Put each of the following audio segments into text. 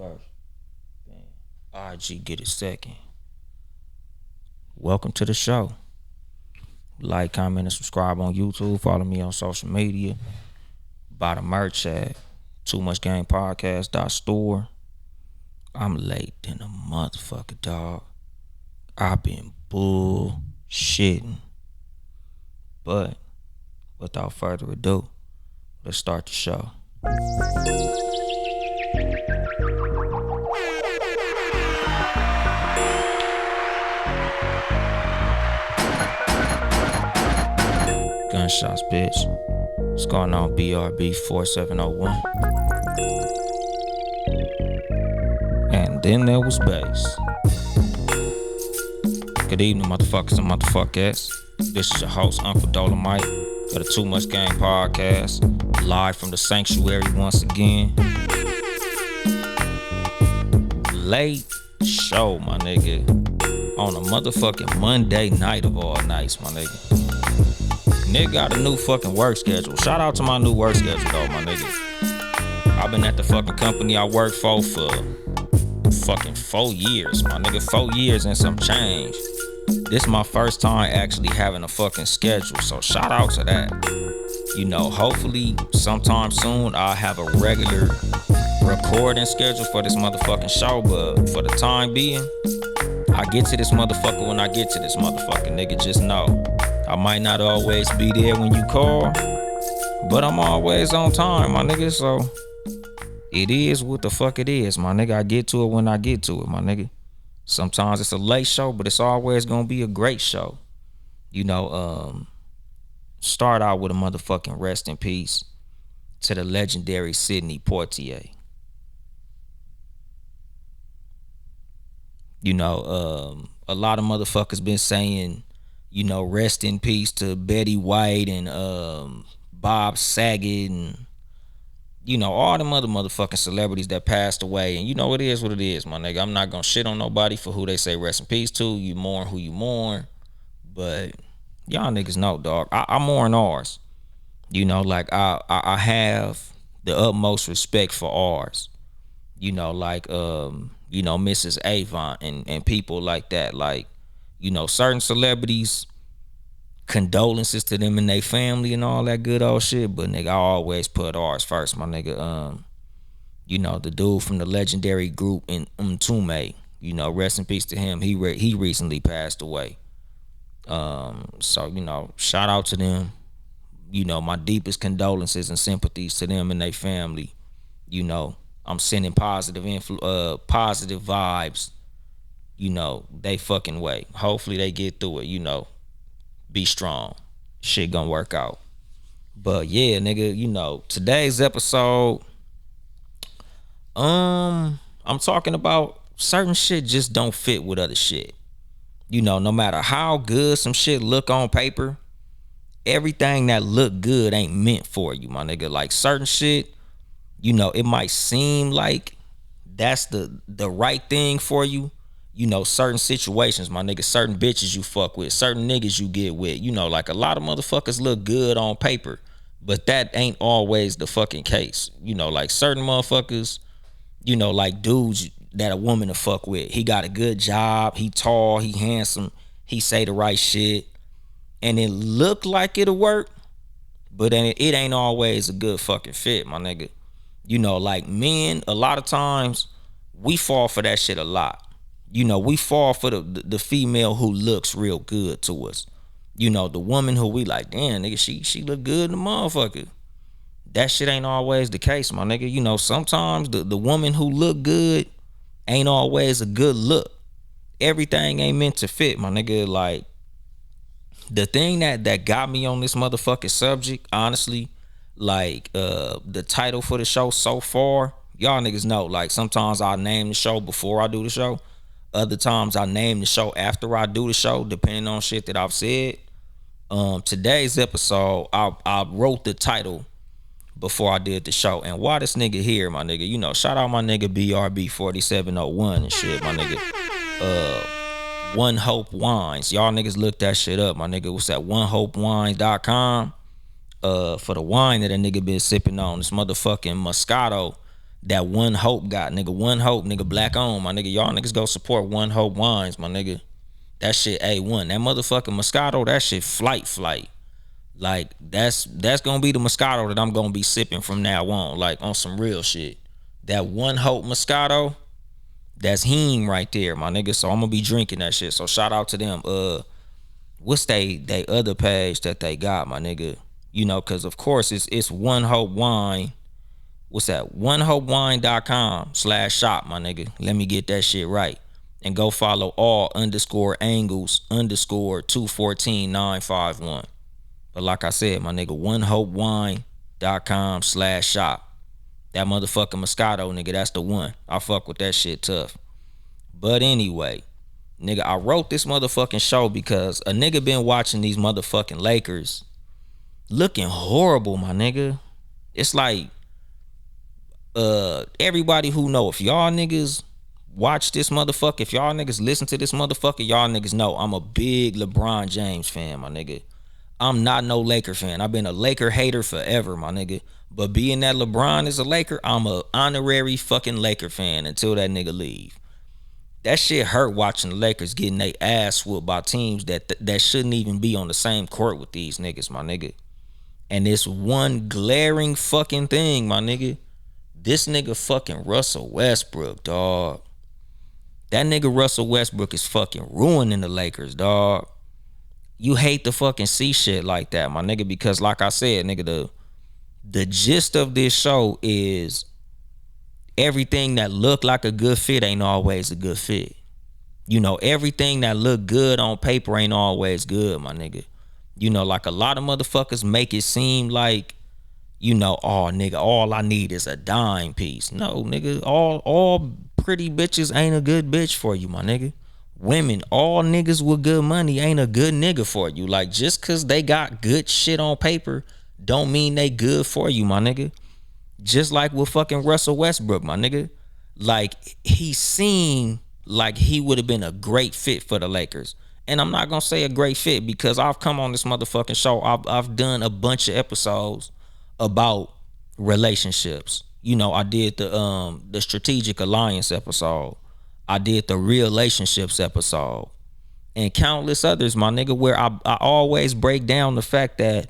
first. Damn. IG get it second. Welcome to the show. Like, comment, and subscribe on YouTube. Follow me on social media. Buy the merch at Too Much Game Podcast store. I'm late than a motherfucker, dog. I've been bullshitting. But without further ado, let's start the show. Gunshots, bitch. What's going on, BRB 4701? And then there was bass. Good evening, motherfuckers and motherfuckers. This is your host, Uncle Dolemite, for the Too Much Game Podcast, live from the sanctuary once again. Late show, my nigga, on a motherfucking Monday night of all nights, my nigga. Nigga got a new fucking work schedule. Shout out to my new work schedule, though, my nigga. I've been at the fucking company I work for fucking 4 years, my nigga. 4 years and some change. This is my first time actually having a fucking schedule, so shout out to that. You know, hopefully sometime soon I'll have a regular recording schedule for this motherfucking show, but for the time being, I get to this motherfucker when I get to this motherfucker, nigga. Just know I might not always be there when you call, but I'm always on time, my nigga. So it is what the fuck it is, my nigga. I get to it when I get to it, my nigga. Sometimes it's a late show, but it's always gonna be a great show. You know, start out with a motherfucking rest in peace to the legendary Sidney Poitier. You know, a lot of motherfuckers been saying, you know, rest in peace to Betty White and Bob Saget and, you know, all them other motherfucking celebrities that passed away. And you know, it is what it is, my nigga. I'm not gonna shit on nobody for who they say rest in peace to. You mourn who you mourn. But y'all niggas know, dog. I mourn ours. You know, like I have the utmost respect for ours. You know, like you know, Mrs. Avon and people like that. Like, you know, certain celebrities, condolences to them and their family and all that good old shit. But nigga, I always put ours first, my nigga. You know, the dude from the legendary group in Umtume, you know, rest in peace to him. He recently passed away. So, you know, shout out to them. You know, my deepest condolences and sympathies to them and their family. You know, I'm sending positive vibes, you know, they fucking way. Hopefully they get through it, you know. Be strong. Shit gonna work out. But yeah, nigga, you know, today's episode, I'm talking about certain shit just don't fit with other shit. You know, no matter how good some shit look on paper, everything that look good ain't meant for you, my nigga. Like certain shit, you know, it might seem like that's the right thing for you. You know, certain situations, my nigga, certain bitches you fuck with, certain niggas you get with, you know, like a lot of motherfuckers look good on paper, but that ain't always the fucking case. You know, like certain motherfuckers, you know, like dudes that a woman to fuck with. He got a good job, he tall, he handsome, he say the right shit, and it look like it'll work, but then it ain't always a good fucking fit, my nigga. You know, like men, a lot of times we fall for that shit a lot. You know, we fall for the female who looks real good to us. You know, the woman who we like, damn, nigga, she look good in the motherfucker. That shit ain't always the case, my nigga. You know, sometimes the woman who look good ain't always a good look. Everything ain't meant to fit, my nigga. Like, the thing that got me on this motherfucking subject, honestly, like, the title for the show so far, y'all niggas know, like, sometimes I name the show before I do the show. Other times I name the show after I do the show, depending on shit that I've said. Today's episode, I wrote the title before I did the show. And why this nigga here, my nigga? You know, shout out my nigga BRB 4701 and shit, my nigga. One Hope Wines. Y'all niggas look that shit up, my nigga. What's that? OneHopeWines.com. For the wine that a nigga been sipping on, this motherfucking Moscato that One Hope got, nigga. One Hope, nigga, black owned, my nigga. Y'all niggas go support One Hope wines, my nigga. That shit A1. That motherfucking Moscato, that shit flight. Like that's gonna be the Moscato that I'm gonna be sipping from now on, like on some real shit. That One Hope Moscato, that's him right there, my nigga. So I'm gonna be drinking that shit. So shout out to them. What's they other page that they got, my nigga? You know, cause of course it's One Hope Wine. What's that? onehopewine.com/shop, my nigga. Let me get that shit right. And go follow all _angles _214951. But like I said, my nigga, onehopewine.com/shop. That motherfucking Moscato, nigga, that's the one. I fuck with that shit tough. But anyway, nigga, I wrote this motherfucking show because a nigga been watching these motherfucking Lakers looking horrible, my nigga. It's like everybody who know, if y'all niggas watch this motherfucker, if y'all niggas listen to this motherfucker, y'all niggas know I'm a big LeBron James fan, my nigga. I'm not no Laker fan. I've been a Laker hater forever, my nigga. But being that LeBron is a Laker, I'm a honorary fucking Laker fan until that nigga leave. That shit hurt watching the Lakers getting their ass whooped by teams that shouldn't even be on the same court with these niggas, my nigga. And this one glaring fucking thing, my nigga. This nigga fucking Russell Westbrook, dog. That nigga Russell Westbrook is fucking ruining the Lakers, dog. You hate to fucking see shit like that, my nigga, because like I said, nigga, the gist of this show is everything that look like a good fit ain't always a good fit. You know, everything that look good on paper ain't always good, my nigga. You know, like a lot of motherfuckers make it seem like, you know, oh nigga, all I need is a dime piece. No, nigga, all pretty bitches ain't a good bitch for you, my nigga. Women, all niggas with good money ain't a good nigga for you. Like, just cause they got good shit on paper don't mean they good for you, my nigga. Just like with fucking Russell Westbrook, my nigga. Like, he seemed like he would have been a great fit for the Lakers. And I'm not gonna say a great fit because I've come on this motherfucking show. I've done a bunch of episodes about relationships. You know, I did the strategic alliance episode. I did the relationships episode. And countless others, my nigga, where I always break down the fact that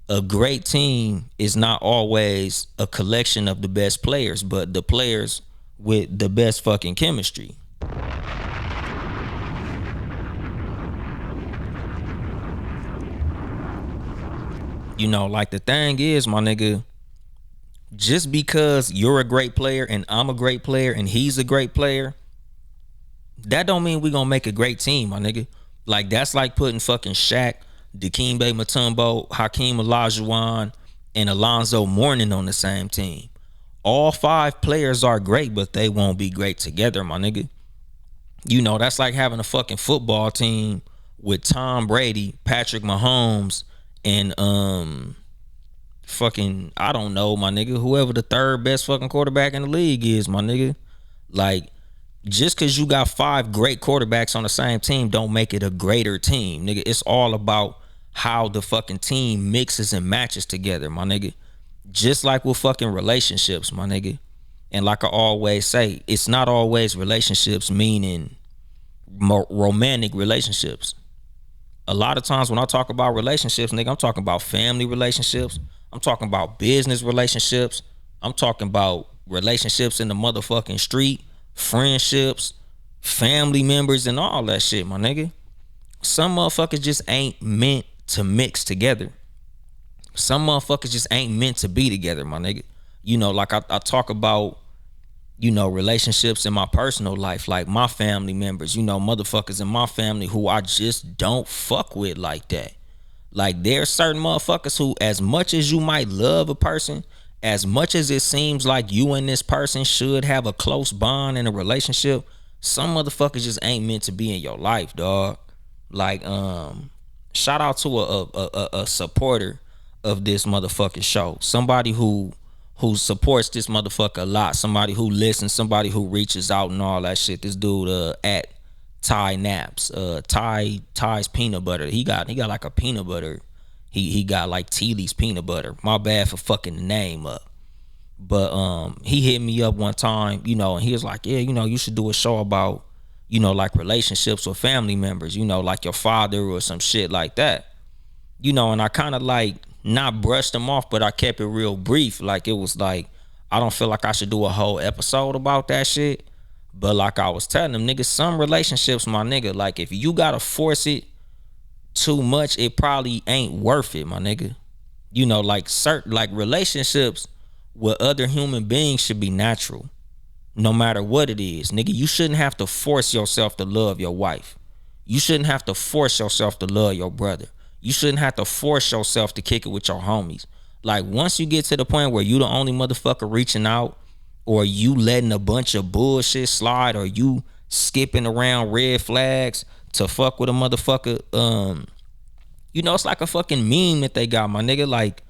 a great team is not always a collection of the best players, but the players with the best fucking chemistry. You know, like the thing is, my nigga, just because you're a great player and I'm a great player and he's a great player, that don't mean we gonna make a great team, my nigga. Like, that's like putting fucking Shaq, Dikembe Mutombo, Hakeem Olajuwon, and Alonzo Mourning on the same team. All five players are great, but they won't be great together, my nigga. You know, that's like having a fucking football team with Tom Brady, Patrick Mahomes, and fucking, I don't know, my nigga, whoever the third best fucking quarterback in the league is, my nigga. Like, just cause you got five great quarterbacks on the same team don't make it a greater team, nigga. It's all about how the fucking team mixes and matches together, my nigga. Just like with fucking relationships, my nigga. And like I always say, it's not always relationships meaning romantic relationships. A lot of times when I talk about relationships, nigga, I'm talking about family relationships. I'm talking about business relationships. I'm talking about relationships in the motherfucking street, friendships, family members, and all that shit, my nigga. Some motherfuckers just ain't meant to mix together. Some motherfuckers just ain't meant to be together, my nigga. You know, like I talk about, you know, relationships in my personal life, like my family members, you know, motherfuckers in my family who I just don't fuck with like that. Like, there's certain motherfuckers who, as much as you might love a person, as much as it seems like you and this person should have a close bond in a relationship, some motherfuckers just ain't meant to be in your life, dog. Like, shout out to a supporter of this motherfucking show. Somebody who supports this motherfucker a lot. Somebody who listens, somebody who reaches out and all that shit. This dude at Ty Naps, Ty's peanut butter. He got like a peanut butter. He got like Teely's peanut butter. My bad for fucking the name up. But he hit me up one time, and he was like, yeah, you should do a show about, like relationships with family members, like your father or some shit like that. And I kind of like not brushed him off, but I kept it real brief. Like it was like, I don't feel like I should do a whole episode about that shit. But like I was telling them, nigga, some relationships, my nigga, like if you gotta force it too much, it probably ain't worth it, my nigga. Like certain like relationships with other human beings should be natural, no matter what it is, nigga. You shouldn't have to force yourself to love your wife. You shouldn't have to force yourself to love your brother. You shouldn't have to force yourself to kick it with your homies. Like once you get to the point where you the only motherfucker reaching out, or you letting a bunch of bullshit slide, or you skipping around red flags to fuck with a motherfucker, it's like a fucking meme that they got, my nigga. Like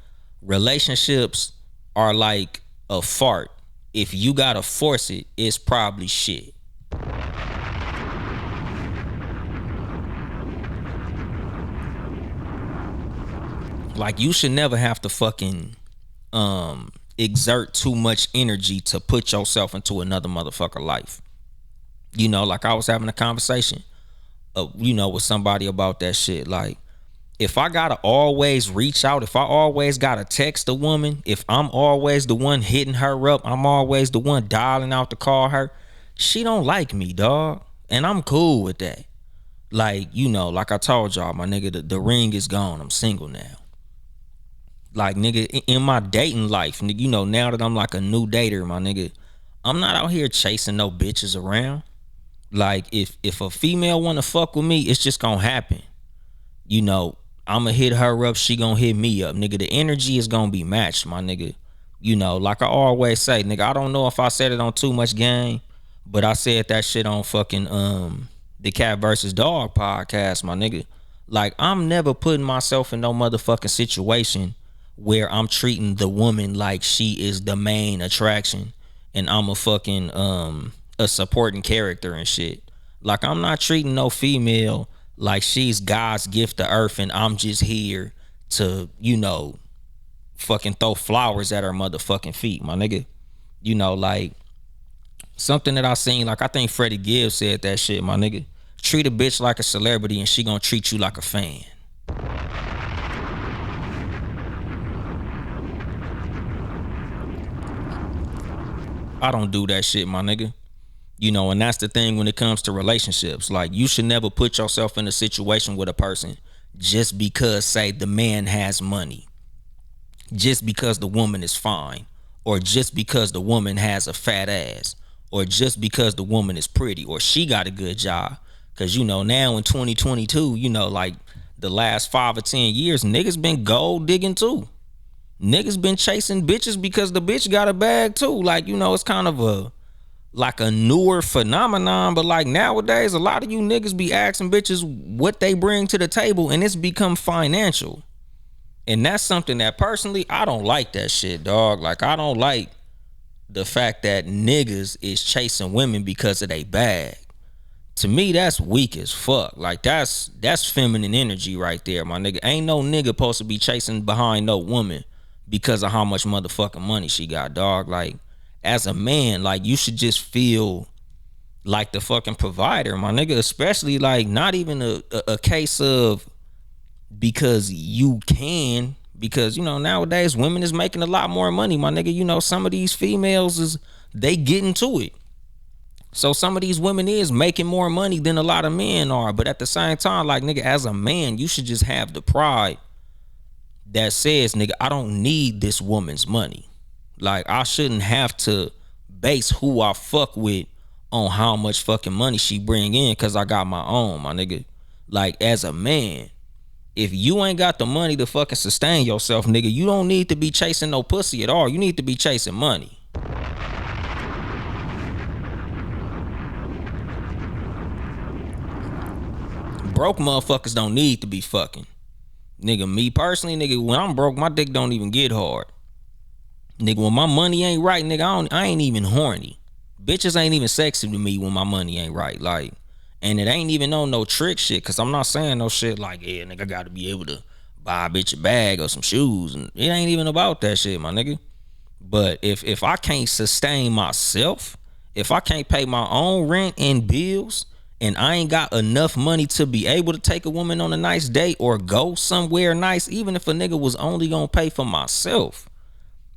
relationships are like a fart. If you gotta force it, it's probably shit. Like you should never have to fucking exert too much energy to put yourself into another motherfucker life. Like I was having a conversation with somebody about that shit. Like if I gotta always reach out, if I always gotta text a woman, if I'm always the one hitting her up, I'm always the one dialing out to call her, she don't like me, dog. And I'm cool with that. Like, like I told y'all, my nigga, the ring is gone. I'm single now. Like, nigga, in my dating life, nigga, now that I'm like a new dater, my nigga, I'm not out here chasing no bitches around. Like, if a female wanna fuck with me, it's just gonna happen. I'ma hit her up, she gonna hit me up. Nigga, the energy is gonna be matched, my nigga. Like I always say, nigga, I don't know if I said it on Too Much Game, but I said that shit on fucking the Cat versus Dog podcast, my nigga. Like, I'm never putting myself in no motherfucking situation where I'm treating the woman like she is the main attraction and I'm a fucking a supporting character and shit. Like, I'm not treating no female like she's God's gift to earth and I'm just here to, fucking throw flowers at her motherfucking feet, my nigga. Like something that I seen, like I think Freddie Gibbs said that shit, my nigga. Treat a bitch like a celebrity and she gonna treat you like a fan. I don't do that shit, my nigga. And that's the thing when it comes to relationships. Like, you should never put yourself in a situation with a person just because, say, the man has money, just because the woman is fine, or just because the woman has a fat ass, or just because the woman is pretty, or she got a good job. Because, now in 2022, like the last 5 or 10 years, niggas been gold digging too. Niggas been chasing bitches because the bitch got a bag too. Like, it's kind of a newer phenomenon, but like nowadays a lot of you niggas be asking bitches what they bring to the table and it's become financial. And that's something that personally I don't like that shit, dog. Like, I don't like the fact that niggas is chasing women because of they bag. To me, that's weak as fuck. Like, that's feminine energy right there, my nigga. Ain't no nigga supposed to be chasing behind no woman because of how much motherfucking money she got, dog. Like, as a man, like, you should just feel like the fucking provider, my nigga. Especially, like, not even a case of because you can, because, nowadays women is making a lot more money, my nigga. Some of these females they get into it. So some of these women is making more money than a lot of men are. But at the same time, like, nigga, as a man, you should just have the pride that says, nigga, I don't need this woman's money. Like, I shouldn't have to base who I fuck with on how much fucking money she bring in because I got my own, my nigga. Like, as a man, if you ain't got the money to fucking sustain yourself, nigga, you don't need to be chasing no pussy at all. You need to be chasing money. Broke motherfuckers don't need to be fucking. Nigga, me personally, nigga, when I'm broke, my dick don't even get hard. Nigga, when my money ain't right, nigga, I ain't even horny. Bitches ain't even sexy to me when my money ain't right. Like, and it ain't even on no trick shit, cause I'm not saying no shit like, yeah, nigga, I gotta be able to buy a bitch a bag or some shoes. And it ain't even about that shit, my nigga. But if I can't sustain myself, if I can't pay my own rent and bills, and I ain't got enough money to be able to take a woman on a nice date or go somewhere nice, even if a nigga was only gonna pay for myself,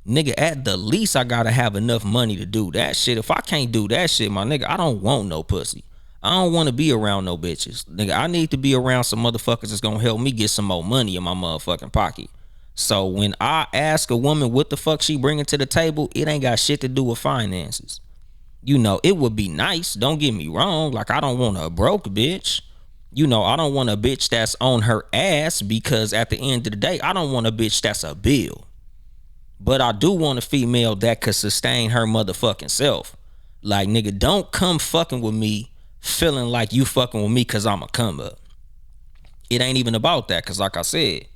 nigga, at the least I gotta have enough money to do that shit. If I can't do that shit, my nigga, I don't want no pussy. I don't want to be around no bitches. Nigga, I need to be around some motherfuckers that's gonna help me get some more money in my motherfucking pocket. So when I ask a woman what the fuck she bringing to the table, it ain't got shit to do with finances. It would be nice. Don't get me wrong. Like, I don't want a broke bitch. I don't want a bitch that's on her ass, because at the end of the day, I don't want a bitch that's a bill. But I do want a female that could sustain her motherfucking self. Like, nigga, don't come fucking with me feeling like you fucking with me because I'm a come up. It ain't even about that, because like I said,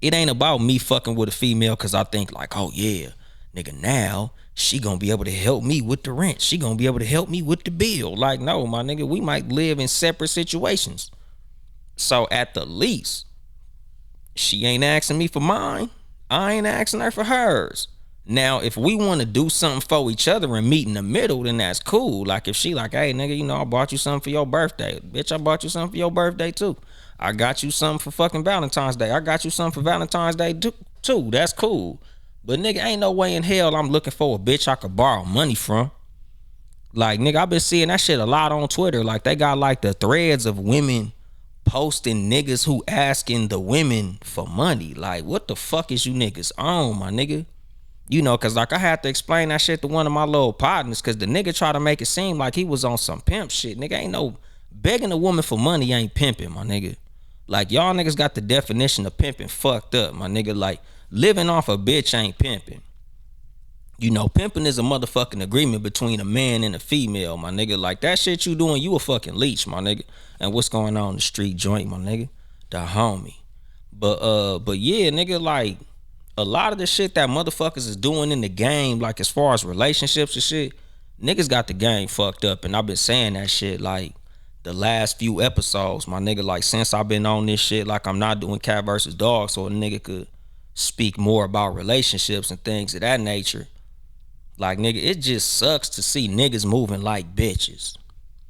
it ain't about me fucking with a female because I think like, oh yeah, nigga, now she gonna be able to help me with the rent. She gonna be able to help me with the bill. Like, no, my nigga, we might live in separate situations. So at the least, she ain't asking me for mine. I ain't asking her for hers. Now, if we want to do something for each other and meet in the middle, then that's cool. Like, if she like, hey, nigga, I bought you something for your birthday. Bitch, I bought you something for your birthday too. I got you something for fucking Valentine's Day. I got you something for Valentine's Day too. That's cool. But nigga, ain't no way in hell I'm looking for a bitch I could borrow money from. Like, nigga, I've been seeing that shit a lot on Twitter. Like, they got like the threads of women posting niggas who asking the women for money. Like, what the fuck is you niggas on, my nigga? Cause like I had to explain that shit to one of my little partners, cause the nigga tried to make it seem like he was on some pimp shit. Nigga, ain't no begging a woman for money ain't pimping, my nigga. Like, y'all niggas got the definition of pimping fucked up, my nigga. Like, living off a bitch ain't pimping. Pimping is a motherfucking agreement between a man and a female, my nigga. Like, that shit you doing, you a fucking leech, my nigga. And what's going on in the street joint, my nigga? The homie. But yeah, nigga, like, a lot of the shit that motherfuckers is doing in the game, like as far as relationships and shit, niggas got the game fucked up. And I've been saying that shit like the last few episodes, my nigga. Like, since I've been on this shit, like, I'm not doing cat versus dog, so a nigga could speak more about relationships and things of that nature. Like, nigga, it just sucks to see niggas moving like bitches.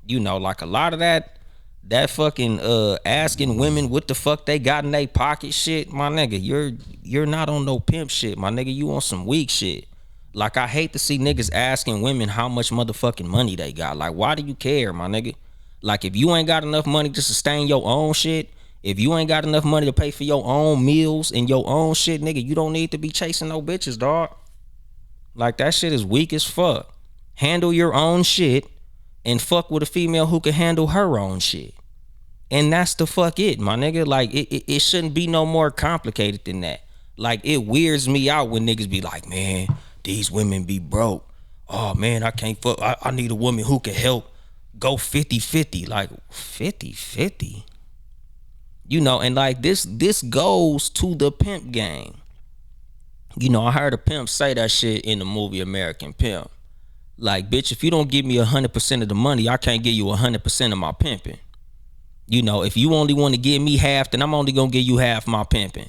Like, a lot of that fucking asking women what the fuck they got in their pocket shit, my nigga, you're not on no pimp shit, my nigga. You on some weak shit. Like, I hate to see niggas asking women how much motherfucking money they got. Like, why do you care, my nigga? Like, if you ain't got enough money to sustain your own shit, if you ain't got enough money to pay for your own meals and your own shit, nigga, you don't need to be chasing no bitches, dog. Like, that shit is weak as fuck. Handle your own shit and fuck with a female who can handle her own shit. And that's the fuck it, my nigga. Like, it shouldn't be no more complicated than that. Like, it weirds me out when niggas be like, man, these women be broke. Oh, man, I can't fuck. I need a woman who can help go 50-50. Like, 50-50? And like, this goes to the pimp game. I heard a pimp say that shit in the movie American Pimp. Like, bitch, if you don't give me 100% of the money, I can't give you 100% of my pimping. If you only want to give me half, then I'm only going to give you half my pimping.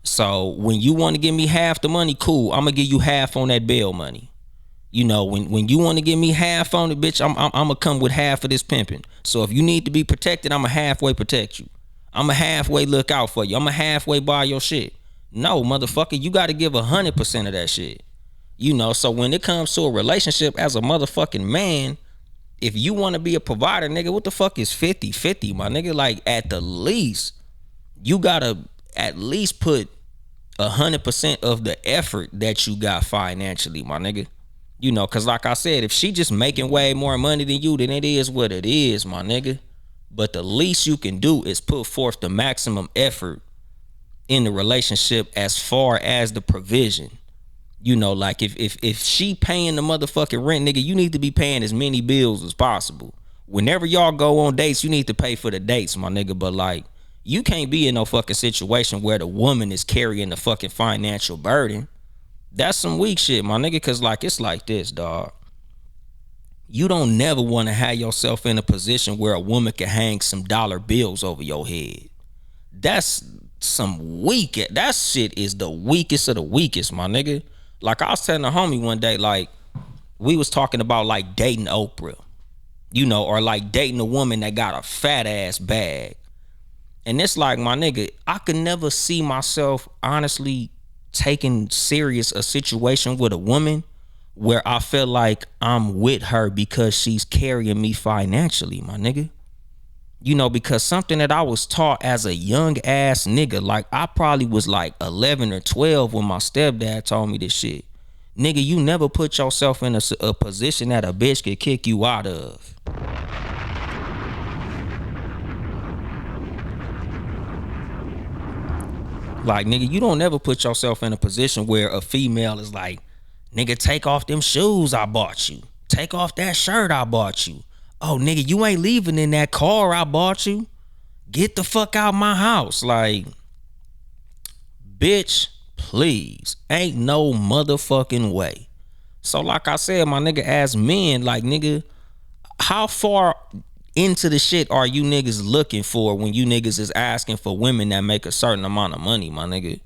So when you want to give me half the money, cool, I'm going to give you half on that bail money. When you want to give me half on it, bitch, I'm going to come with half of this pimping. So if you need to be protected, I'm going to halfway protect you. I'm going to halfway look out for you. I'm going to halfway buy your shit. No, motherfucker, you got to give 100% of that shit. So when it comes to a relationship as a motherfucking man, if you want to be a provider, nigga, what the fuck is 50-50, my nigga? Like, at the least, you got to at least put 100% of the effort that you got financially, my nigga. Because like I said, if she just making way more money than you, then it is what it is, my nigga. But the least you can do is put forth the maximum effort in the relationship as far as the provision. Like, if she paying the motherfucking rent, nigga, you need to be paying as many bills as possible. Whenever y'all go on dates, you need to pay for the dates, my nigga. But like, you can't be in no fucking situation where the woman is carrying the fucking financial burden. That's some weak shit, my nigga. Cause like, it's like this, dog. You don't never want to have yourself in a position where a woman can hang some dollar bills over your head. That's some weak. That shit is the weakest of the weakest, my nigga. Like I was telling a homie one day, like we was talking about like dating Oprah, or like dating a woman that got a fat ass bag. And it's like, my nigga, I could never see myself honestly taking serious a situation with a woman where I feel like I'm with her because she's carrying me financially, my nigga. Because something that I was taught as a young ass nigga, like I probably was like 11 or 12 when my stepdad told me this shit. Nigga, you never put yourself in a position that a bitch could kick you out of. Like, nigga, you don't never put yourself in a position where a female is like, nigga, take off them shoes I bought you. Take off that shirt I bought you. Oh, nigga, you ain't leaving in that car I bought you. Get the fuck out my house. Like, bitch, please. Ain't no motherfucking way. So like I said, my nigga, as men, like, nigga, how far into the shit are you niggas looking for when you niggas is asking for women that make a certain amount of money, my nigga?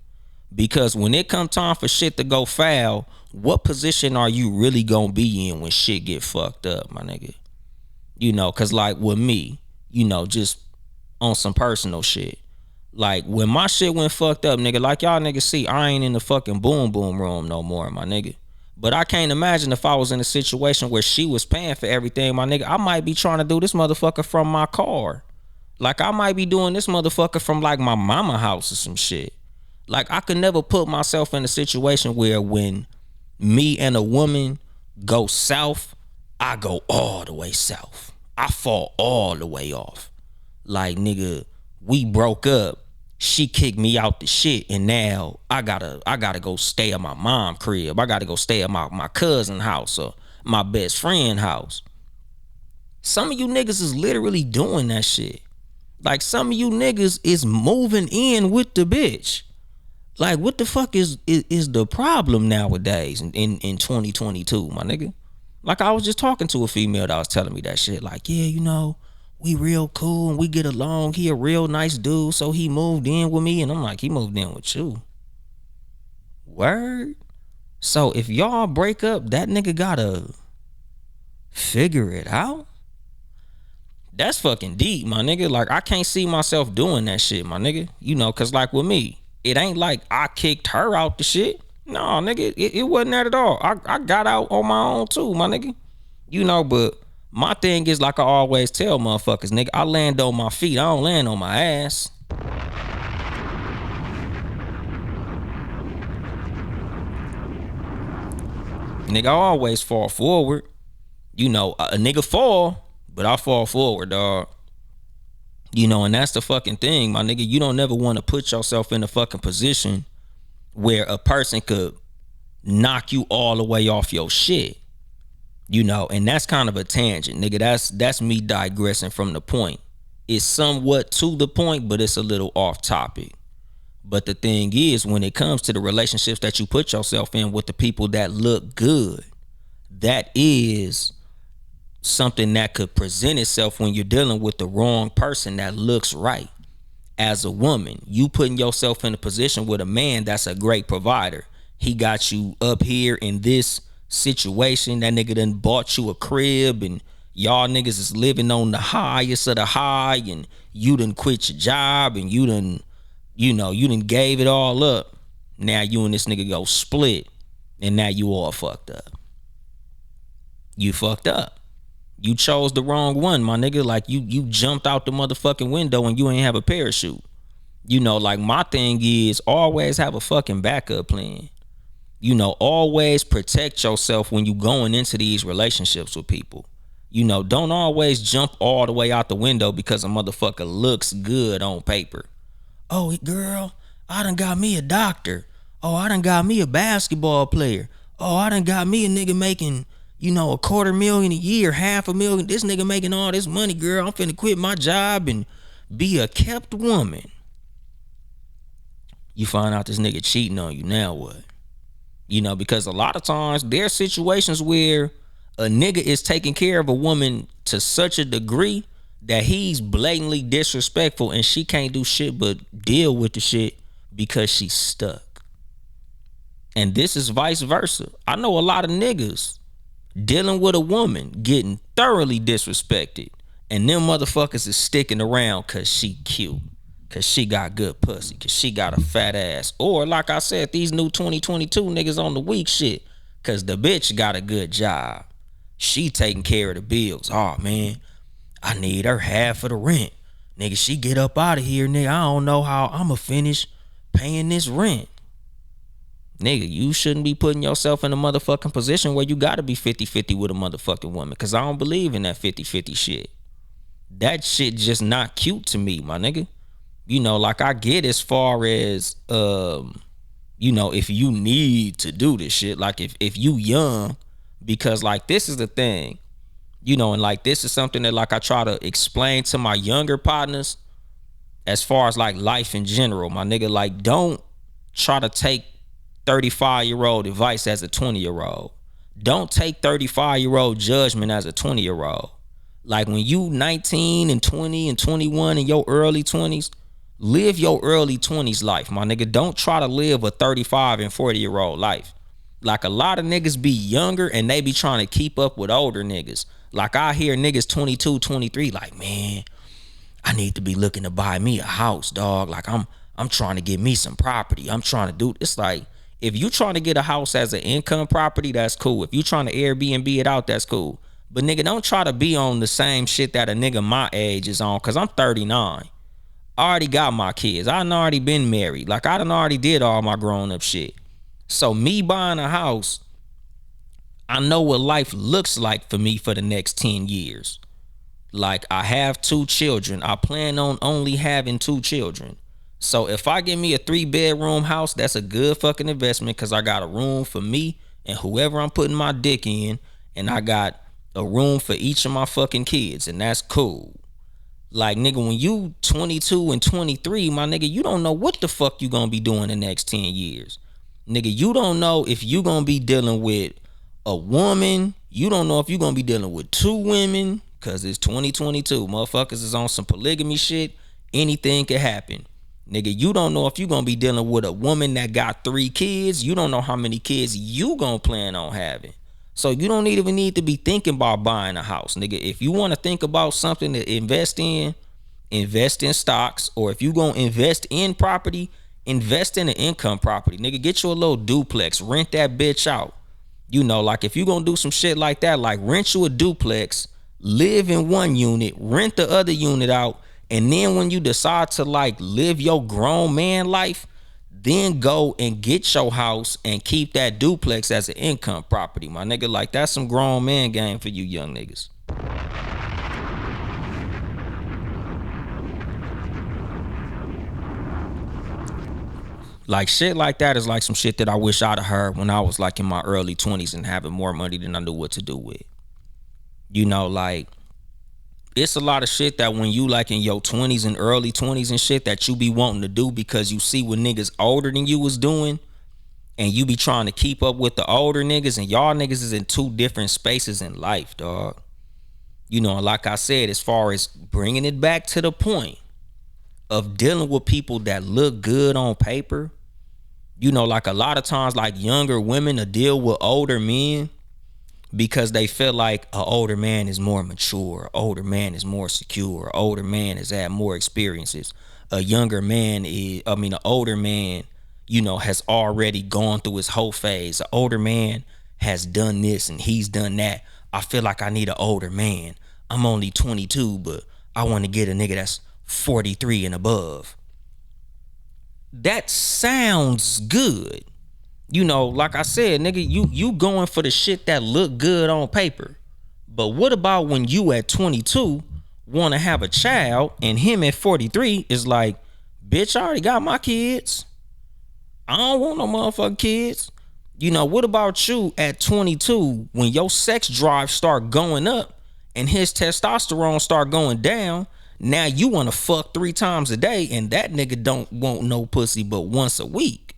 Because when it come time for shit to go foul, what position are you really gonna be in when shit get fucked up, my nigga? Cause like with me, just on some personal shit. Like when my shit went fucked up, nigga, like y'all niggas see, I ain't in the fucking boom boom room no more, my nigga. But I can't imagine if I was in a situation where she was paying for everything, my nigga, I might be trying to do this motherfucker from my car. Like I might be doing this motherfucker from like my mama house or some shit. Like I could never put myself in a situation where when me and a woman go south, I go all the way south. I fall all the way off. Like, nigga, we broke up. She kicked me out the shit, and now I gotta go stay at my mom crib. I gotta go stay at my cousin house or my best friend house. Some of you niggas is literally doing that shit. Like some of you niggas is moving in with the bitch. Like what the fuck is the problem nowadays in 2022, my nigga? Like I was just talking to a female that was telling me that shit. Like, yeah, we real cool and we get along. He a real nice dude, so he moved in with me. And I'm like, he moved in with you? Word? So if y'all break up, that nigga gotta figure it out? That's fucking deep, my nigga. Like I can't see myself doing that shit, my nigga. Cause like with me, it ain't like I kicked her out the shit. No, nigga, it wasn't that at all. I got out on my own too, my nigga. But my thing is, like I always tell motherfuckers, nigga, I land on my feet. I don't land on my ass. Nigga, I always fall forward. A nigga fall, but I fall forward, dog. And that's the fucking thing, my nigga. You don't never want to put yourself in a fucking position where a person could knock you all the way off your shit. And that's kind of a tangent, nigga. That's me digressing from the point. It's somewhat to the point, but it's a little off topic. But the thing is, when it comes to the relationships that you put yourself in with the people that look good, that is something that could present itself when you're dealing with the wrong person that looks right. As a woman, you putting yourself in a position with a man that's a great provider. He got you up here in this situation. That nigga done bought you a crib and y'all niggas is living on the highest of the high, and you done quit your job and you done gave it all up. Now you and this nigga go split and now you all fucked up. You fucked up. You chose the wrong one, my nigga. Like you jumped out the motherfucking window and you ain't have a parachute. Like my thing is always have a fucking backup plan. Always protect yourself when you going into these relationships with people. Don't always jump all the way out the window because a motherfucker looks good on paper. Oh, girl, I done got me a doctor. Oh, I done got me a basketball player. Oh, I done got me a nigga making $250,000 a year, $500,000. This nigga making all this money, girl. I'm finna quit my job and be a kept woman. You find out this nigga cheating on you, now what? Because a lot of times there's situations where a nigga is taking care of a woman to such a degree that he's blatantly disrespectful and she can't do shit but deal with the shit because she's stuck. And this is vice versa. I know a lot of niggas dealing with a woman getting thoroughly disrespected, and them motherfuckers is sticking around cause she cute, cause she got good pussy, cause she got a fat ass, or like I said, these new 2022 niggas on the weak shit, cause the bitch got a good job. She taking care of the bills. Oh man, I need her half of the rent. Nigga, she get up out of here, nigga. I don't know how I'ma finish paying this rent. Nigga, you shouldn't be putting yourself in a motherfucking position where you gotta be 50-50 with a motherfucking woman. Cause I don't believe in that 50-50 shit. That shit just not cute to me, my nigga. You know, like I get as far as you know, if you need to do this shit, like if you young, because like this is the thing, you know, and like this is something that like I try to explain to my younger partners as far as like life in general, my nigga. Like don't try to take 35-year-old advice as a 20-year-old. Don't take 35-year-old judgment as a 20-year-old. Like when you 19 and 20 and 21 in your early 20s, live your early 20s life, my nigga. Don't try to live a 35 and 40-year-old life. Like a lot of niggas be younger and they be trying to keep up with older niggas. Like I hear niggas 22, 23 like, man, I need to be looking to buy me a house, dog. Like I'm trying to get me some property. I'm trying to do, it's like, if you trying to get a house as an income property, that's cool. If you trying to Airbnb it out, that's cool. But nigga, don't try to be on the same shit that a nigga my age is on, cause I'm 39. I already got my kids. I done already been married. Like I done already did all my grown up shit. So me buying a house, I know what life looks like for me for the next 10 years. Like I have 2 children. I plan on only having 2 children. So if I get me a 3-bedroom house, that's a good fucking investment because I got a room for me and whoever I'm putting my dick in, and I got a room for each of my fucking kids, and that's cool. Like nigga, when you 22 and 23, my nigga, you don't know what the fuck you gonna be doing the next 10 years. Nigga, you don't know if you gonna be dealing with a woman. You don't know if you gonna be dealing with 2 women, cause it's 2022. Motherfuckers is on some polygamy shit. Anything could happen. Nigga, you don't know if you gonna be dealing with a woman that got 3 kids. You don't know how many kids you gonna plan on having. So you don't even need to be thinking about buying a house, nigga. If you want to think about something to invest in stocks, or if you gonna invest in property, invest in an income property, nigga. Get you a little duplex, rent that bitch out. You know, like if you gonna do some shit like that, like rent you a duplex, live in one unit, rent the other unit out, and then when you decide to like live your grown man life, then go and get your house and keep that duplex as an income property, my nigga. Like that's some grown man game for you young niggas. Like shit like that is like some shit that I wish I'd have heard when I was like in my early 20s and having more money than I knew what to do with. You know, like it's a lot of shit that when you like in your 20s and early 20s and shit that you be wanting to do because you see what niggas older than you was doing, and you be trying to keep up with the older niggas, and y'all niggas is in 2 different spaces in life, dog. You know, and like I said, as far as bringing it back to the point of dealing with people that look good on paper, you know, like a lot of times like younger women to deal with older men because they feel like an older man is more mature, an older man is more secure, an older man has had more experiences. An older man, you know, has already gone through his whole phase. An older man has done this and he's done that. I feel like I need an older man. I'm only 22, but I want to get a nigga that's 43 and above. That sounds good. You know, like I said, nigga, you going for the shit that look good on paper. But what about when you at 22 want to have a child and him at 43 is like, bitch, I already got my kids. I don't want no motherfucking kids. You know, what about you at 22 when your sex drive start going up and his testosterone start going down? Now you want to fuck 3 times a day and that nigga don't want no pussy but once a week.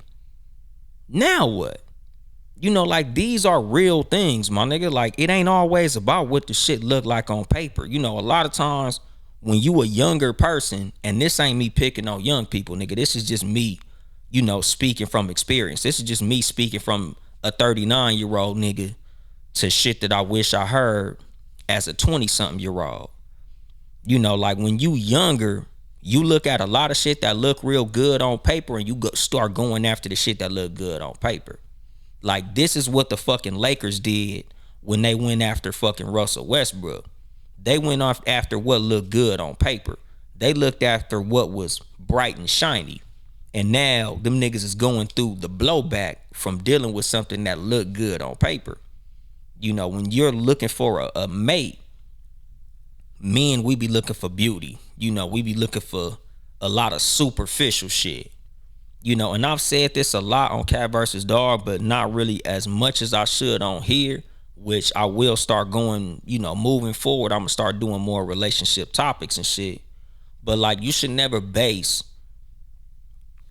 Now what? You know, like these are real things, my nigga. Like it ain't always about what the shit look like on paper. You know, a lot of times when you a younger person, and this ain't me picking on young people, nigga, this is just me, speaking from experience. This is just me speaking from a 39-year-old nigga to shit that I wish I heard as a 20-something-year-old. Like when you younger, you look at a lot of shit that look real good on paper and you start going after the shit that look good on paper. Like this is what the fucking Lakers did when they went after fucking Russell Westbrook. They went off after what looked good on paper. They looked after what was bright and shiny. And now them niggas is going through the blowback from dealing with something that looked good on paper. When you're looking for a mate, men, we be looking for beauty. We be looking for a lot of superficial shit. And I've said this a lot on Cat versus Dog, but not really as much as I should on here, which I will start going, moving forward. I'm gonna start doing more relationship topics and shit. But like, you should never base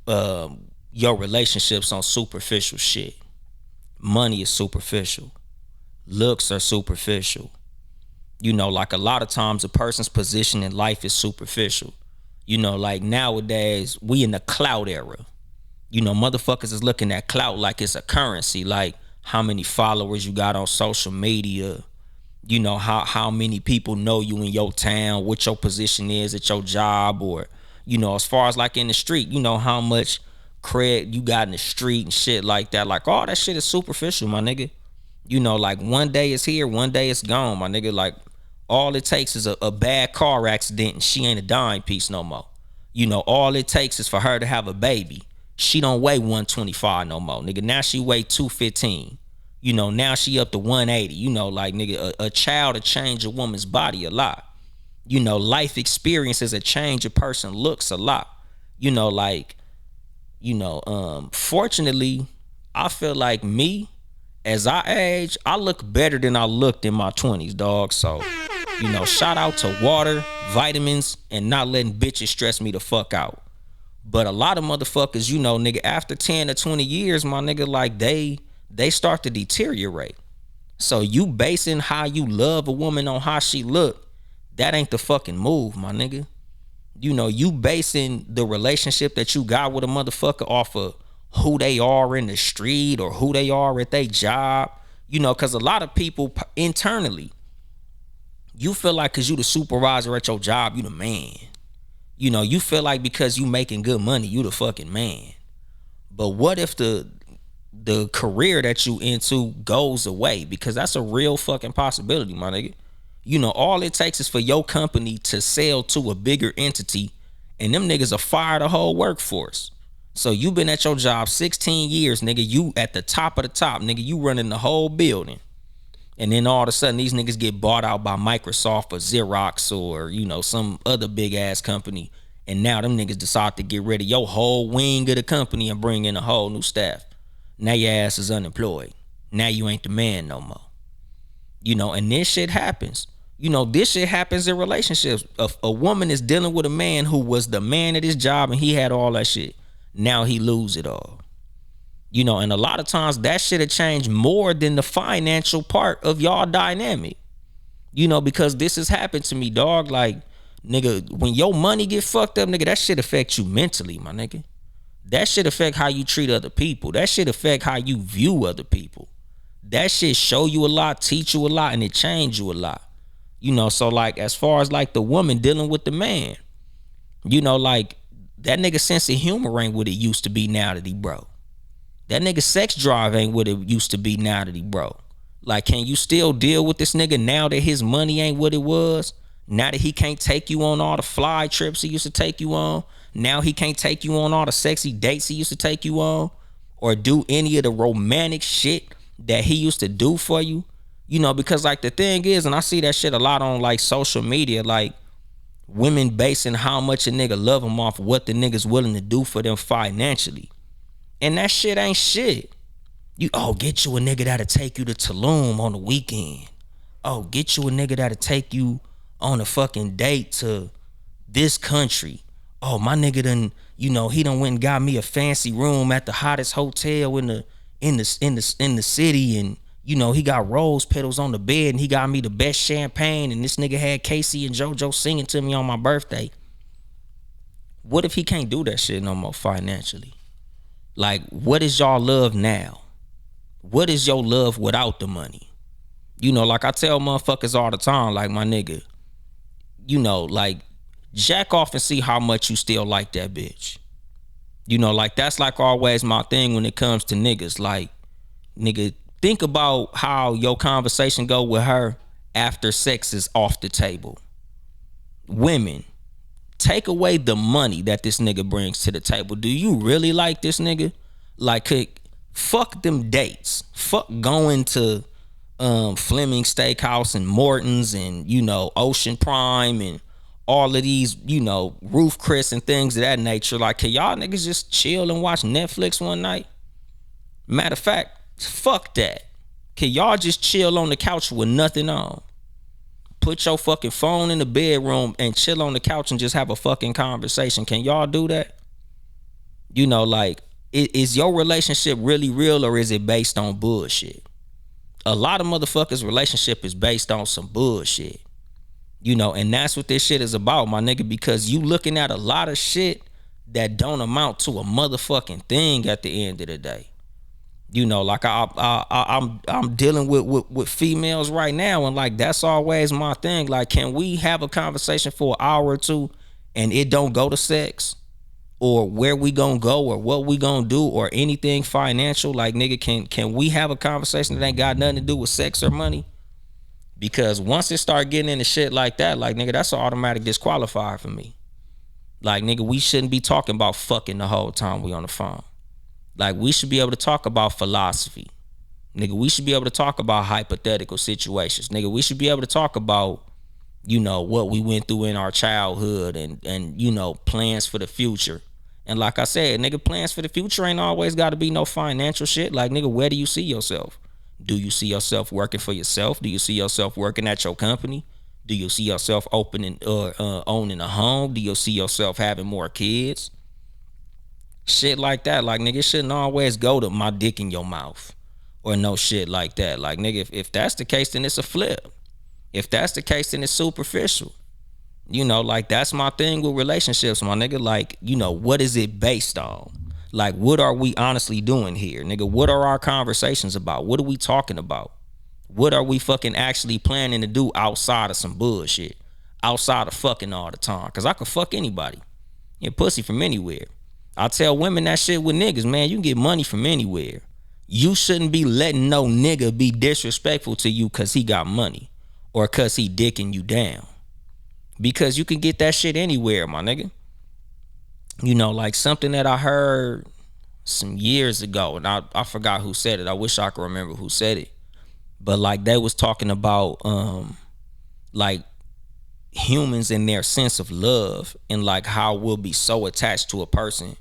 your relationships on superficial shit. Money is superficial. Looks are superficial. Like a lot of times a person's position in life is superficial. Like nowadays we in the clout era. Motherfuckers is looking at clout like it's a currency, like how many followers you got on social media, how many people know you in your town, what your position is at your job, or as far as like in the street, how much cred you got in the street and shit like that. Like all that shit is superficial, my nigga. Like one day it's here, one day it's gone, my nigga. Like all it takes is a bad car accident and she ain't a dime piece no more. All it takes is for her to have a baby. She don't weigh 125 no more, nigga. Now she weigh 215. Now she up to 180. Like nigga, a child to change a woman's body a lot. Life experiences a change a person looks a lot. Fortunately, I feel like me, as I age, I look better than I looked in my 20s, dog. So, shout out to water, vitamins, and not letting bitches stress me the fuck out. But a lot of motherfuckers, nigga, after 10 or 20 years, my nigga, like they start to deteriorate. So you basing how you love a woman on how she look, that ain't the fucking move, my nigga. You basing the relationship that you got with a motherfucker off of who they are in the street or who they are at their job. Because a lot of people internally, you feel like because you the supervisor at your job, you the man. You feel like because you making good money, you the fucking man. But what if the career that you into goes away? Because that's a real fucking possibility, my nigga. All it takes is for your company to sell to a bigger entity and them niggas will fire the whole workforce. So you been at your job 16 years, nigga. You at the top of the top, nigga. You running the whole building. And then all of a sudden these niggas get bought out by Microsoft or Xerox or, some other big ass company. And now them niggas decide to get rid of your whole wing of the company and bring in a whole new staff. Now your ass is unemployed. Now you ain't the man no more. And this shit happens. This shit happens in relationships. A woman is dealing with a man who was the man at his job and he had all that shit. Now he lose it all. And a lot of times that shit have changed more than the financial part of y'all dynamic. Because this has happened to me, dog. Like, nigga, when your money get fucked up, nigga, that shit affect you mentally, my nigga. That shit affect how you treat other people. That shit affect how you view other people. That shit show you a lot, teach you a lot, and it change you a lot. So like as far as like the woman dealing with the man, like that nigga sense of humor ain't what it used to be now that he broke. That nigga sex drive ain't what it used to be now that he broke. Like, can you still deal with this nigga now that his money ain't what it was? Now that he can't take you on all the fly trips he used to take you on? Now he can't take you on all the sexy dates he used to take you on? Or do any of the romantic shit that he used to do for you? Because like the thing is, and I see that shit a lot on like social media, like women basing how much a nigga love them off what the nigga's willing to do for them financially. And that shit ain't shit. Get you a nigga that'll take you to Tulum on the weekend. Get you a nigga that'll take you on a fucking date to this country. My nigga done, he done went and got me a fancy room at the hottest hotel in the city, and he got rose petals on the bed, and he got me the best champagne, and this nigga had Casey and JoJo singing to me on my birthday. What if he can't do that shit no more financially? Like, what is y'all love now? What is your love without the money? Like I tell motherfuckers all the time, like, my nigga, like, jack off and see how much you still like that bitch. Like, that's like always my thing when it comes to niggas. Like, nigga, think about how your conversation go with her after sex is off the table. Women, take away the money that this nigga brings to the table. Do you really like this nigga? Like, fuck them dates. Fuck going to Fleming Steakhouse and Morton's and Ocean Prime and all of these Roof Chris and things of that nature. Like, can y'all niggas just chill and watch Netflix one night? Matter of fact, fuck that. Can y'all just chill on the couch with nothing on? Put your fucking phone in the bedroom and chill on the couch and just have a fucking conversation. Can y'all do that? Like, is your relationship really real, or is it based on bullshit? A lot of motherfuckers' relationship is based on some bullshit. And that's what this shit is about, my nigga, because you looking at a lot of shit that don't amount to a motherfucking thing at the end of the day. Like, I'm dealing with females right now, and like, that's always my thing. Like, can we have a conversation for an hour or two and it don't go to sex or where we gonna go or what we gonna do or anything financial? Like, nigga, can we have a conversation that ain't got nothing to do with sex or money? Because once it start getting into shit like that, like, nigga, that's an automatic disqualifier for me. Like, nigga, we shouldn't be talking about fucking the whole time we on the phone. Like, we should be able to talk about philosophy. Nigga, we should be able to talk about hypothetical situations. Nigga, we should be able to talk about, what we went through in our childhood and plans for the future. And like I said, nigga, plans for the future ain't always got to be no financial shit. Like, nigga, where do you see yourself? Do you see yourself working for yourself? Do you see yourself working at your company? Do you see yourself opening or owning a home? Do you see yourself having more kids? Shit like that. Like, nigga, it shouldn't always go to my dick in your mouth or no shit like that. Like, nigga, if that's the case, then it's a flip. If that's the case, then it's superficial. Like, that's my thing with relationships, my nigga. Like, what is it based on? Like, what are we honestly doing here, nigga? What are our conversations about? What are we talking about? What are we fucking actually planning to do outside of some bullshit? Outside of fucking all the time? Because I could fuck anybody. Get pussy from anywhere. I tell women that shit with niggas, man, you can get money from anywhere. You shouldn't be letting no nigga be disrespectful to you because he got money or because he dicking you down. Because you can get that shit anywhere, my nigga. Like something that I heard some years ago, and I forgot who said it. I wish I could remember who said it. But like, they was talking about like humans and their sense of love, and like how we'll be so attached to a person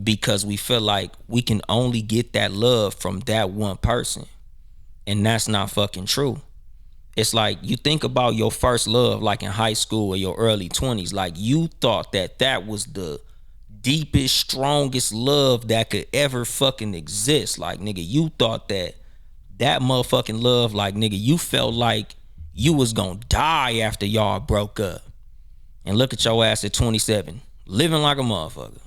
because we feel like we can only get that love from that one person. And that's not fucking true. It's like, you think about your first love, like in high school or your early 20s, like you thought that was the deepest, strongest love that could ever fucking exist. Like, nigga, you thought that motherfucking love, like, nigga, you felt like you was gonna die after y'all broke up. And look at your ass at 27, living like a motherfucker.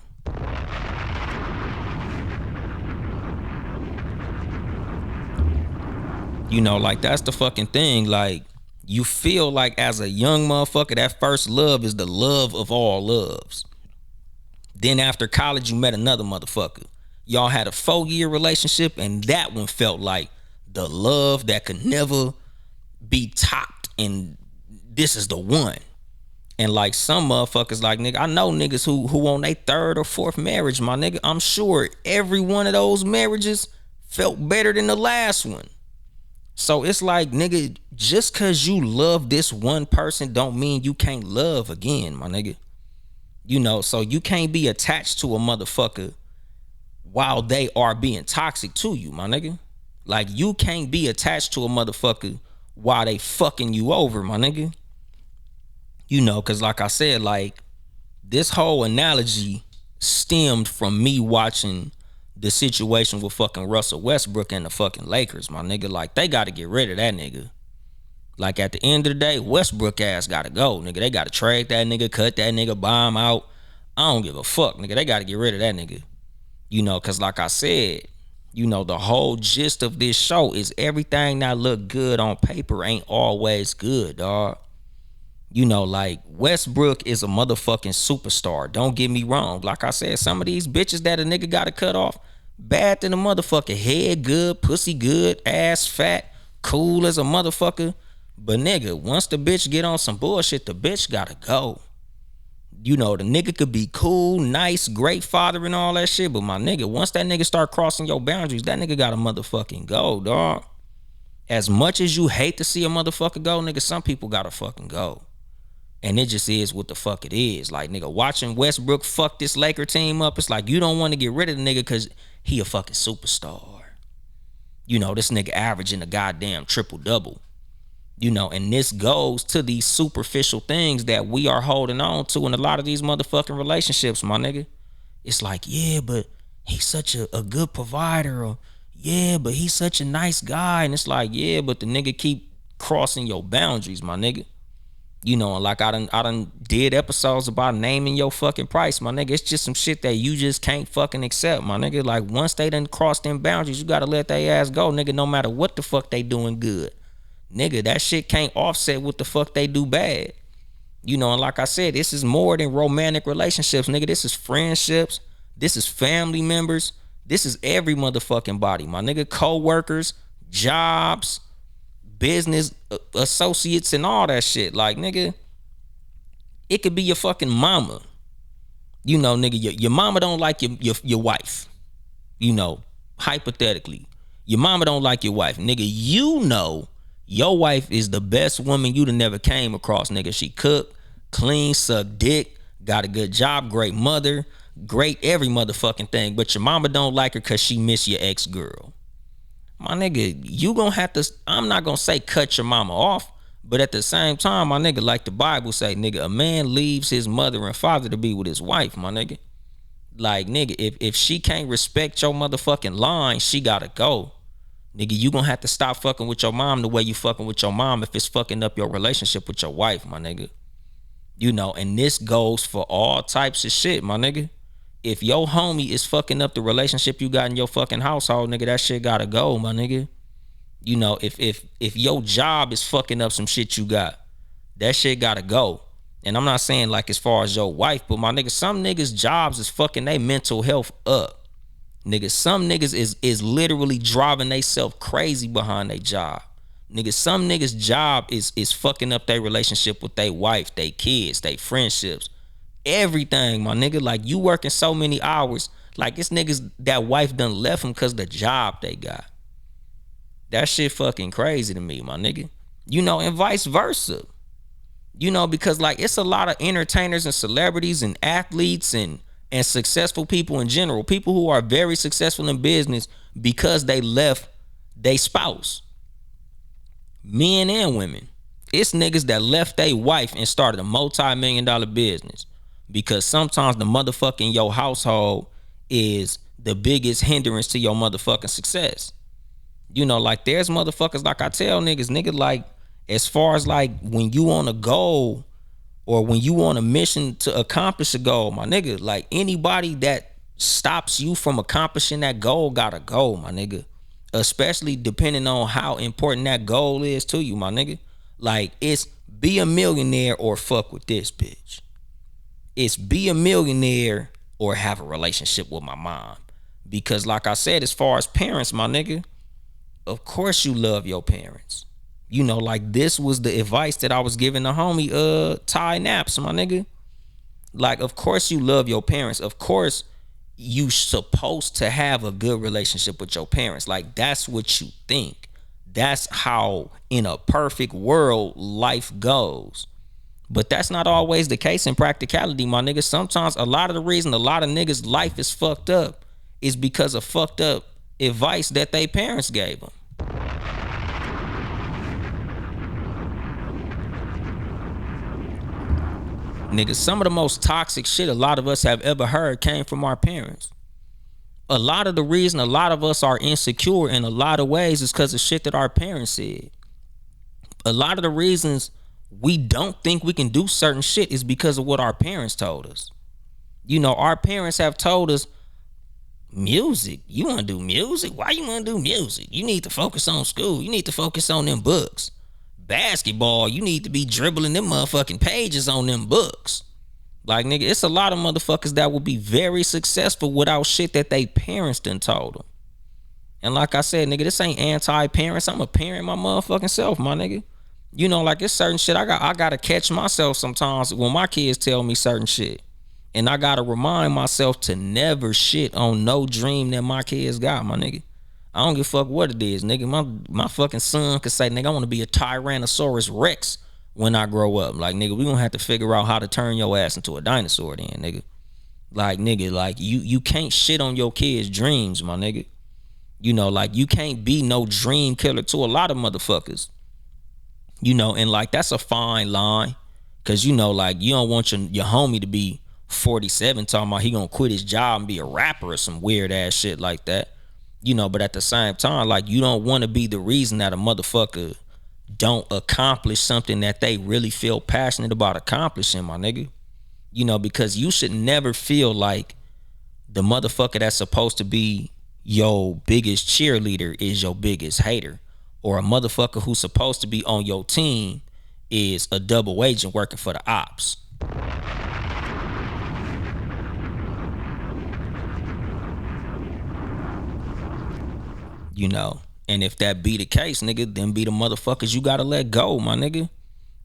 Like, that's the fucking thing. Like, you feel like as a young motherfucker, that first love is the love of all loves. Then after college, you met another motherfucker. Y'all had a 4-year relationship, and that one felt like the love that could never be topped, and this is the one. And like, some motherfuckers, like, nigga, I know niggas who on their 3rd or 4th marriage, my nigga. I'm sure every one of those marriages felt better than the last one. So it's like, nigga, just cause you love this one person don't mean you can't love again, my nigga. So you can't be attached to a motherfucker while they are being toxic to you, my nigga. Like, you can't be attached to a motherfucker while they fucking you over, my nigga. Cause like I said, like, this whole analogy stemmed from me watching the situation with fucking Russell Westbrook and the fucking Lakers, my nigga. Like, they gotta get rid of that nigga. Like, at the end of the day, Westbrook ass gotta go, nigga. They gotta trade that nigga, cut that nigga, buy him out. I don't give a fuck, nigga. They gotta get rid of that nigga. Cause like I said, the whole gist of this show is everything that look good on paper ain't always good, dog. Like Westbrook is a motherfucking superstar. Don't get me wrong. Like I said, some of these bitches that a nigga gotta cut off, bad than a motherfucker. Head good, pussy good, ass fat, cool as a motherfucker. But nigga, once the bitch get on some bullshit, the bitch gotta go. The nigga could be cool, nice, great father and all that shit. But my nigga, once that nigga start crossing your boundaries, that nigga gotta motherfucking go, dog. As much as you hate to see a motherfucker go, nigga, some people gotta fucking go. And it just is what the fuck it is. Like, nigga, watching Westbrook fuck this Laker team up, it's like you don't want to get rid of the nigga because he a fucking superstar. This nigga averaging a goddamn triple-double. And this goes to these superficial things that we are holding on to in a lot of these motherfucking relationships, my nigga. It's like, yeah, but he's such a good provider. Or, yeah, but he's such a nice guy. And it's like, yeah, but the nigga keep crossing your boundaries, my nigga. And like I done did episodes about naming your fucking price, my nigga. It's just some shit that you just can't fucking accept, my nigga. Like, once they done cross them boundaries, you gotta let their ass go, nigga, no matter what the fuck they doing good. Nigga, that shit can't offset what the fuck they do bad. And like I said, this is more than romantic relationships, nigga. This is friendships. This is family members. This is every motherfucking body, my nigga. Co-workers, jobs, business associates, and all that shit. Like, nigga, it could be your fucking mama. Nigga, your mama don't like your wife. Hypothetically, your mama don't like your wife, nigga. Your wife is the best woman you'd have never came across, nigga. She cook, clean, suck dick, got a good job, great mother, great every motherfucking thing. But your mama don't like her because she miss your ex-girl. My nigga, you gonna have to, I'm not gonna say cut your mama off, but at the same time, my nigga, like the Bible say, nigga, a man leaves his mother and father to be with his wife, my nigga. Like, nigga, if she can't respect your motherfucking line, she gotta go. Nigga, you gonna have to stop fucking with your mom the way you fucking with your mom if it's fucking up your relationship with your wife, my nigga. And this goes for all types of shit, my nigga. If your homie is fucking up the relationship you got in your fucking household, nigga, that shit gotta go, my nigga. If your job is fucking up some shit you got, that shit gotta go. And I'm not saying like as far as your wife, but my nigga, some niggas' jobs is fucking their mental health up. Nigga, some niggas is literally driving they self crazy behind their job. Nigga, some niggas' job is fucking up their relationship with their wife, their kids, their friendships, everything, my nigga. Like, you working so many hours, like it's niggas that wife done left them because the job they got. That shit fucking crazy to me, my nigga. And vice versa. Because like it's a lot of entertainers and celebrities and athletes and successful people in general, people who are very successful in business because they left their spouse. Men and women. It's niggas that left their wife and started a multi-million-dollar business because sometimes the motherfucker in your household is the biggest hindrance to your motherfucking success. Like there's motherfuckers, like I tell niggas, nigga, like as far as like when you on a goal or when you on a mission to accomplish a goal, my nigga, like anybody that stops you from accomplishing that goal gotta go, my nigga. Especially depending on how important that goal is to you, my nigga. Like, it's be a millionaire or fuck with this bitch. It's be a millionaire or have a relationship with my mom. Because like I said, as far as parents, my nigga, of course you love your parents. Like this was the advice that I was giving the homie Ty Naps, my nigga. Like, of course you love your parents. Of course you supposed to have a good relationship with your parents. Like, that's what you think. That's how in a perfect world life goes. But that's not always the case in practicality, my nigga. Sometimes a lot of the reason a lot of niggas' life is fucked up is because of fucked up advice that they parents gave them. Nigga, some of the most toxic shit a lot of us have ever heard came from our parents. A lot of the reason a lot of us are insecure in a lot of ways is because of shit that our parents said. A lot of the reasons we don't think we can do certain shit is because of what our parents told us. Our parents have told us Music? You want to do music? Why you want to do music? You need to focus on school. You need to focus on them books. Basketball, you need to be dribbling them motherfucking pages on them books. Like, nigga, it's a lot of motherfuckers that will be very successful without shit that they parents done told them. And like I said, nigga, this ain't anti-parents. I'm a parent my motherfucking self, my nigga. You know, like it's certain shit I gotta catch myself sometimes when my kids tell me certain shit. And I gotta remind myself to never shit on no dream that my kids got, my nigga. I don't give a fuck what it is, nigga. My fucking son could say, nigga, I want to be a Tyrannosaurus Rex when I grow up. Like, nigga, we gonna have to figure out how to turn your ass into a dinosaur then, nigga. Like, nigga, like you can't shit on your kids' dreams, my nigga. You know, like you can't be no dream killer to a lot of motherfuckers. You know, and like that's a fine line. Cause you know, like you don't want your homie to be 47 talking about he gonna quit his job and be a rapper or some weird ass shit like that. You know, but at the same time, like you don't want to be the reason that a motherfucker don't accomplish something that they really feel passionate about accomplishing, my nigga. You know, because you should never feel like the motherfucker that's supposed to be your biggest cheerleader is your biggest hater, or a motherfucker who's supposed to be on your team is a double agent working for the ops. You know, and if that be the case, nigga, then be the motherfuckers you gotta let go, my nigga.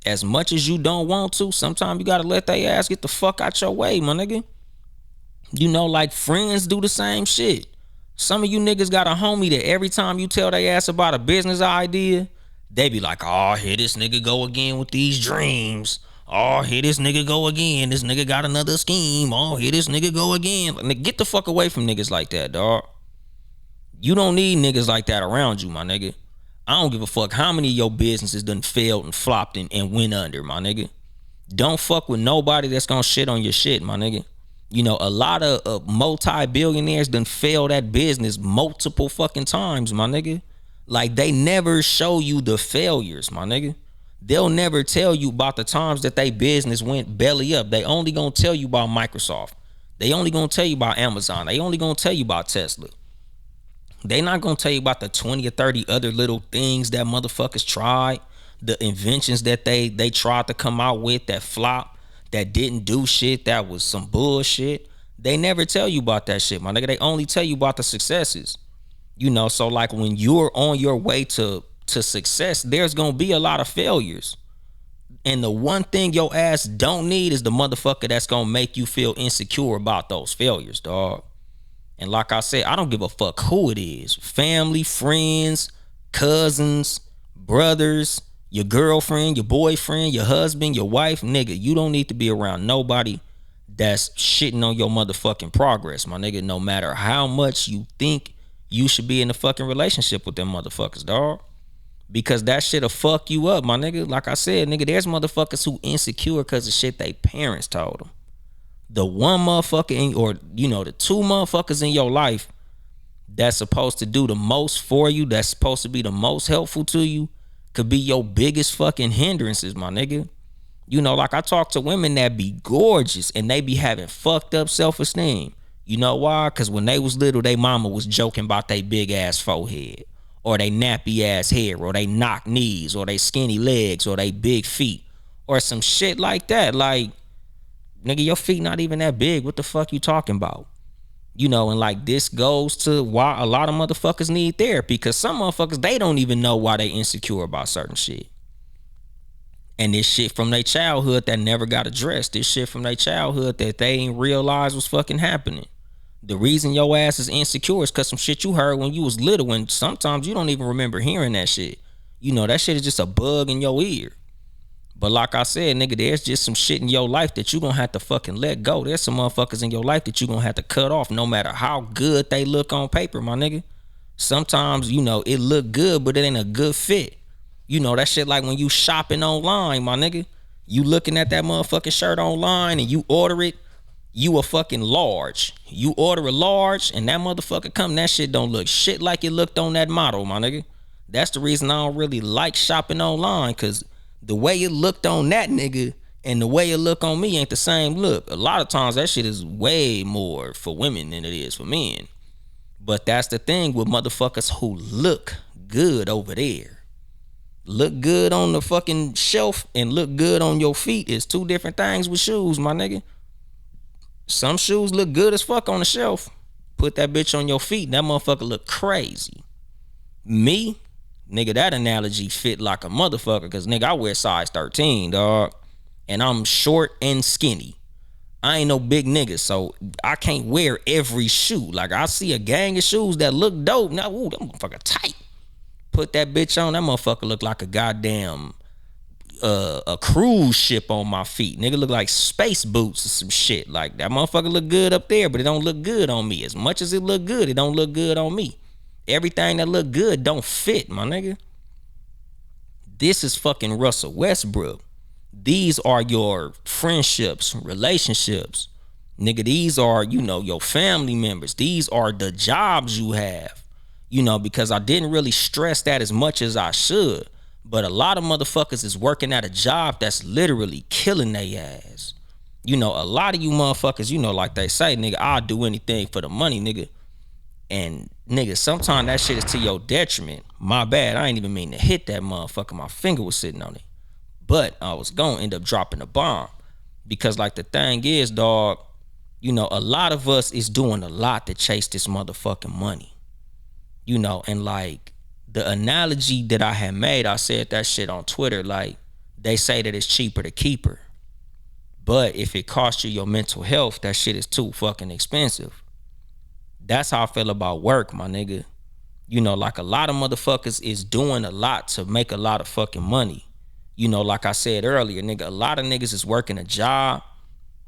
As much as you don't want to, sometimes you gotta let they ass get the fuck out your way, my nigga. You know, like friends do the same shit. Some of you niggas got a homie that every time you tell they ass about a business idea, they be like, oh, here this nigga go again with these dreams. Oh, here this nigga go again. This nigga got another scheme. Oh, here this nigga go again. Like, get the fuck away from niggas like that, dog. You don't need niggas like that around you, my nigga. I don't give a fuck how many of your businesses done failed and flopped and went under, my nigga. Don't fuck with nobody that's gonna shit on your shit, my nigga. You know, a lot of multi-billionaires done failed at business multiple fucking times, my nigga. Like, they never show you the failures, my nigga. They'll never tell you about the times that they business went belly up. They only gonna tell you about Microsoft. They only gonna tell you about Amazon. They only gonna tell you about Tesla. They not gonna tell you about the 20 or 30 other little things that motherfuckers tried, the inventions that they tried to come out with that flopped, that didn't do shit, that was some bullshit. They never tell you about that shit, my nigga. They only tell you about the successes. You know, so like when you're on your way to success, there's gonna be a lot of failures. And the one thing your ass don't need is the motherfucker that's gonna make you feel insecure about those failures, dog. And like I said, I don't give a fuck who it is. Family, friends, cousins, brothers, your girlfriend, your boyfriend, your husband, your wife, nigga. You don't need to be around nobody that's shitting on your motherfucking progress, my nigga. No matter how much you think you should be in a fucking relationship with them motherfuckers, dog. Because that shit'll fuck you up, my nigga. Like I said, nigga, there's motherfuckers who insecure because of shit they parents told them. The one motherfucker or you know, the two motherfuckers in your life that's supposed to do the most for you, that's supposed to be the most helpful to you, could be your biggest fucking hindrances, my nigga. You know, like I talk to women that be gorgeous and they be having fucked up self-esteem. You know why? Because when they was little, they mama was joking about they big ass forehead, or they nappy ass hair, or they knock knees, or they skinny legs, or they big feet, or some shit like that. Like, nigga, your feet not even that big. What the fuck you talking about? You know, and like this goes to why a lot of motherfuckers need therapy, because some motherfuckers, they don't even know why they insecure about certain shit. And this shit from their childhood that never got addressed. This shit from their childhood that they ain't realize was fucking happening. The reason your ass is insecure is because some shit you heard when you was little, and sometimes you don't even remember hearing that shit. You know, that shit is just a bug in your ear. But like I said, nigga, there's just some shit in your life that you gonna have to fucking let go. There's some motherfuckers in your life that you gonna have to cut off no matter how good they look on paper, my nigga. Sometimes, you know, it look good, but it ain't a good fit. You know, that shit like when you shopping online, my nigga. You looking at that motherfucking shirt online and you order it, you a fucking large. You order a large and that motherfucker come, that shit don't look shit like it looked on that model, my nigga. That's the reason I don't really like shopping online, cause the way it looked on that nigga and the way it look on me ain't the same look. A lot of times that shit is way more for women than it is for men. But that's the thing with motherfuckers who look good over there. Look good on the fucking shelf and look good on your feet is two different things with shoes, my nigga. Some shoes look good as fuck on the shelf. Put that bitch on your feet, and that motherfucker look crazy. Me, nigga, that analogy fit like a motherfucker, cause nigga, I wear size 13, dog. And I'm short and skinny. I ain't no big nigga, so I can't wear every shoe. Like, I see a gang of shoes that look dope. Now, ooh, that motherfucker tight. Put that bitch on, that motherfucker look like a goddamn a cruise ship on my feet. Nigga look like space boots or some shit. Like, that motherfucker look good up there, but it don't look good on me. As much as it look good, it don't look good on me. Everything that look good don't fit, my nigga. This is fucking Russell Westbrook. These are your friendships, relationships. Nigga, these are, your family members. These are the jobs you have. Because I didn't really stress that as much as I should. But a lot of motherfuckers is working at a job that's literally killing their ass. A lot of you motherfuckers, like they say, nigga, I'll do anything for the money, nigga. And nigga, sometimes that shit is to your detriment. My bad, I ain't even mean to hit that motherfucker. My finger was sitting on it. But I was gonna end up dropping a bomb. Because like the thing is, dog, a lot of us is doing a lot to chase this motherfucking money. And like the analogy that I had made, I said that shit on Twitter, like they say that it's cheaper to keep her. But if it costs you your mental health, that shit is too fucking expensive. That's how I feel about work, my nigga. Like a lot of motherfuckers is doing a lot to make a lot of fucking money. Like I said earlier, nigga, a lot of niggas is working a job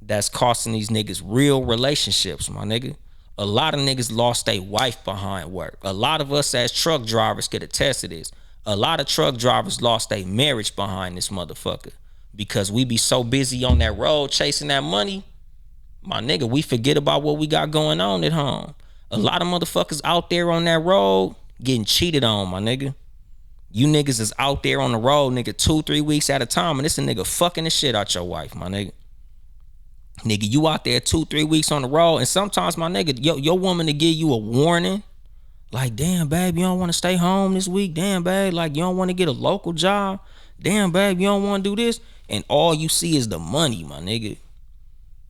that's costing these niggas real relationships, my nigga. A lot of niggas lost their wife behind work. A lot of us as truck drivers could attest to this. A lot of truck drivers lost their marriage behind this motherfucker. Because we be so busy on that road chasing that money, my nigga, we forget about what we got going on at home. A lot of motherfuckers out there on that road getting cheated on, my nigga. You niggas is out there on the road, nigga, 2-3 weeks at a time, and this a nigga fucking the shit out your wife, my nigga. Nigga, you out there 2-3 weeks on the road, and sometimes, my nigga, your woman to give you a warning, like, damn, babe, you don't want to stay home this week? Damn, babe, like, you don't want to get a local job? Damn, babe, you don't want to do this? And all you see is the money, my nigga.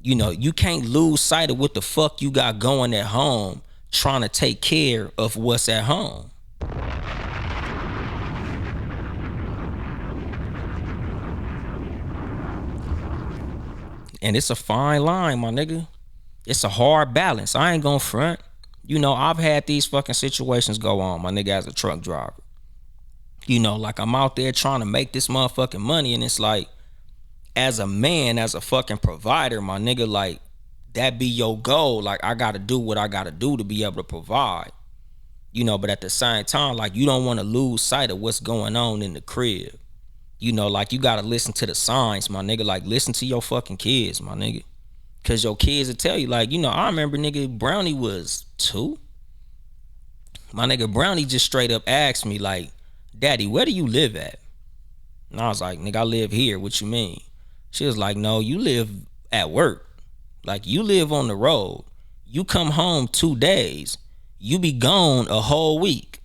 You can't lose sight of what the fuck you got going at home trying to take care of what's at home. And it's a fine line, my nigga. It's a hard balance. I ain't gonna front. I've had these fucking situations go on, my nigga, as a truck driver. Like I'm out there trying to make this motherfucking money, and it's like, as a man, as a fucking provider, my nigga, like, that be your goal. Like, I gotta do what I gotta do to be able to provide. But at the same time, like, you don't want to lose sight of what's going on in the crib. Like, you gotta listen to the signs, my nigga. Like, listen to your fucking kids, my nigga. Cause your kids will tell you, like, I remember, nigga, Brownie was 2. My nigga Brownie just straight up asked me, like, Daddy, where do you live at? And I was like, nigga, I live here. What you mean? She was like, no, you live at work. Like, you live on the road. You come home 2 days. You be gone a whole week.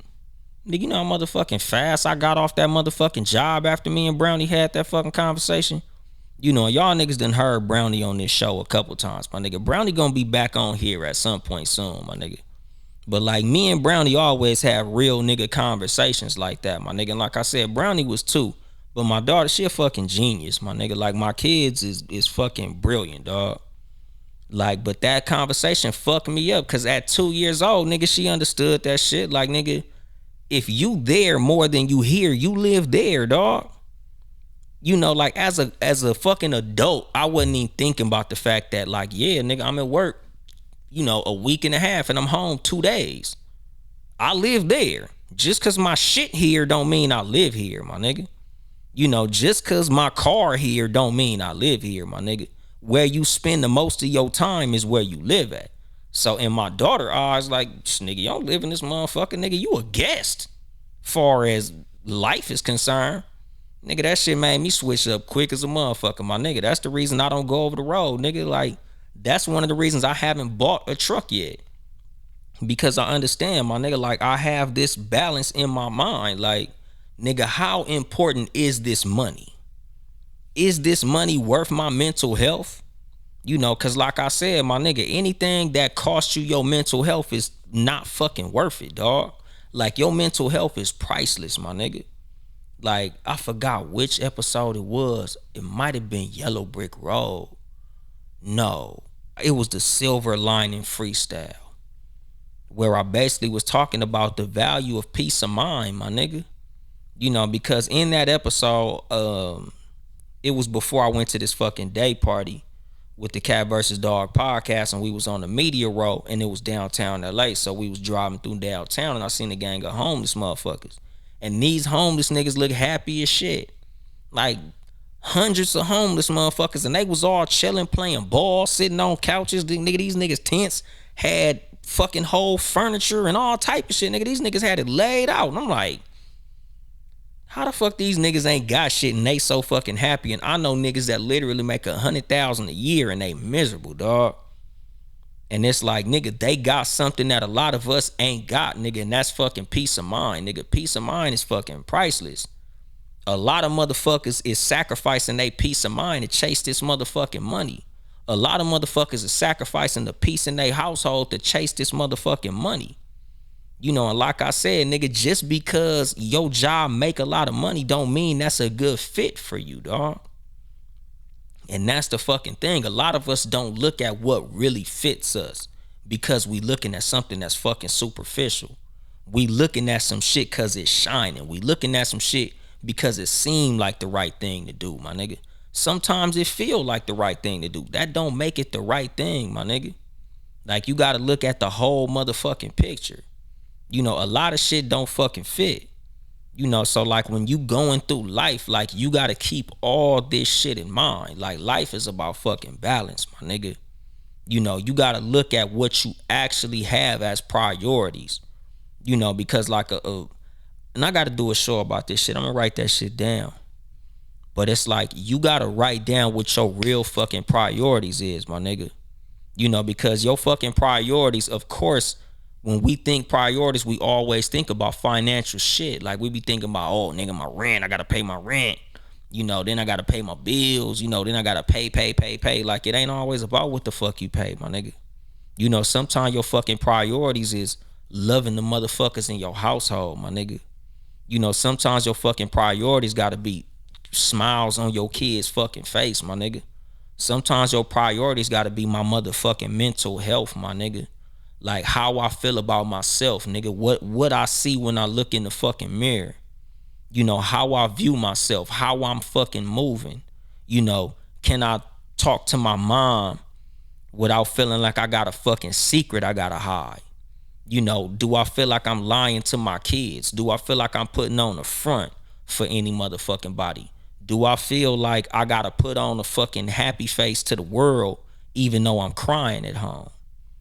Nigga, you know how motherfucking fast I got off that motherfucking job after me and Brownie had that fucking conversation? Y'all niggas done heard Brownie on this show a couple times, my nigga. Brownie gonna be back on here at some point soon, my nigga. But like, me and Brownie always have real nigga conversations like that, my nigga. And like I said, Brownie was 2. But my daughter, she a fucking genius, my nigga. Like, my kids is fucking brilliant, dog. Like, but that conversation fucked me up, cause at 2 years old, nigga, she understood that shit. Like, nigga, if you there more than you here, you live there, dog. Like, as a fucking adult, I wasn't even thinking about the fact that, like, yeah, nigga, I'm at work, a week and a half and I'm home 2 days. I live there. Just cause my shit here don't mean I live here, my nigga. Just cause my car here don't mean I live here, my nigga. Where you spend the most of your time is where you live at. So in my daughter's eyes, like, nigga, you don't live in this motherfucker, nigga. You a guest, far as life is concerned. Nigga, that shit made me switch up quick as a motherfucker, my nigga. That's the reason I don't go over the road, nigga. Like, that's one of the reasons I haven't bought a truck yet. because I understand, my nigga, like I have this balance in my mind. Like, nigga, how important is this money? Is this money worth my mental health? You know, cause like I said, my nigga, anything that costs you your mental health is not fucking worth it, dog. Like your mental health is priceless, my nigga. Like I forgot which episode it was. It might have been Yellow Brick Road. No, it was the Silver Lining Freestyle, where I basically was talking about the value of peace of mind, my nigga. You know, because in that episode, it was before I went to this fucking day party with the Cat versus Dog podcast, and we was on the media road, and it was downtown LA. So we was driving through downtown, and I seen a gang of homeless motherfuckers, and these homeless niggas look happy as shit, like hundreds of homeless motherfuckers, and they was all chilling, playing ball, sitting on couches. These niggas tents had fucking whole furniture and all type of shit. Nigga, these niggas had it laid out, and I'm like, how the fuck these niggas ain't got shit and they so fucking happy? And I know niggas that literally make 100,000 a year and they miserable, dog. And it's like, nigga, they got something that a lot of us ain't got, nigga, and that's fucking peace of mind, nigga. Peace of mind is fucking priceless. A lot of motherfuckers is sacrificing their peace of mind to chase this motherfucking money. A lot of motherfuckers is sacrificing the peace in their household to chase this motherfucking money. You know, and like I said, nigga, just because your job make a lot of money don't mean that's a good fit for you, dog. And that's the fucking thing. A lot of us don't look at what really fits us because we looking at something that's fucking superficial. We looking at some shit because it's shining. We looking at some shit because it seemed like the right thing to do, my nigga. Sometimes it feel like the right thing to do. That don't make it the right thing, my nigga. Like, you got to look at the whole motherfucking picture. You know, a lot of shit don't fucking fit. You know, so like when you going through life, like you got to keep all this shit in mind. Like life is about fucking balance, my nigga. You know, you got to look at what you actually have as priorities. You know, because like and I got to do a show about this shit. I'm going to write that shit down. But it's like you got to write down what your real fucking priorities is, my nigga. You know, because your fucking priorities, of course, when we think priorities, we always think about financial shit. Like we be thinking about, oh, nigga, my rent, I gotta pay my rent. You know, then I gotta pay my bills. You know, then I gotta pay. Like it ain't always about what the fuck you pay, my nigga. You know, sometimes your fucking priorities is loving the motherfuckers in your household, my nigga. You know, sometimes your fucking priorities gotta be smiles on your kid's fucking face, my nigga. Sometimes your priorities gotta be my motherfucking mental health, my nigga. Like how I feel about myself, nigga. What I see when I look in the fucking mirror. You know, how I view myself, how I'm fucking moving. You know, can I talk to my mom without feeling like I got a fucking secret I gotta hide? You know, do I feel like I'm lying to my kids? Do I feel like I'm putting on a front for any motherfucking body? Do I feel like I gotta put on a fucking happy face to the world even though I'm crying at home?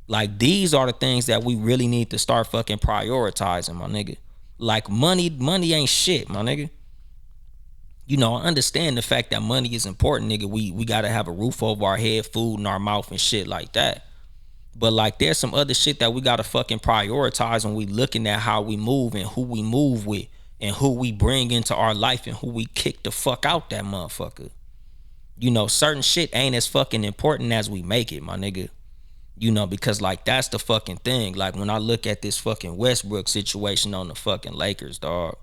Like these are the things that we really need to start fucking prioritizing, my nigga. Like money ain't shit, my nigga. You know, I understand the fact that money is important, nigga. We gotta have a roof over our head, food in our mouth and shit like that. But like there's some other shit that we gotta fucking prioritize when we looking at how we move and who we move with and who we bring into our life and who we kick the fuck out that motherfucker. You know, certain shit ain't as fucking important as we make it, my nigga. You know, because like that's the fucking thing. Like when I look at this fucking Westbrook situation on the fucking Lakers, dog.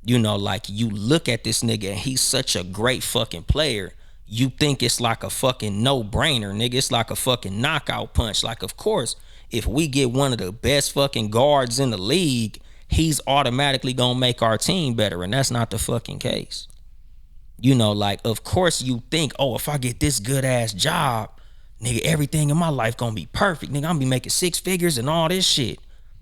You know, like you look at this nigga and he's such a great fucking player. You think it's like a fucking no-brainer, nigga. It's like a fucking knockout punch. Like, of course, if we get one of the best fucking guards in the league, he's automatically gonna make our team better. And that's not the fucking case. You know, like, of course you think, oh, if I get this good ass job, nigga, everything in my life gonna be perfect. Nigga, I'm gonna be making six figures and all this shit.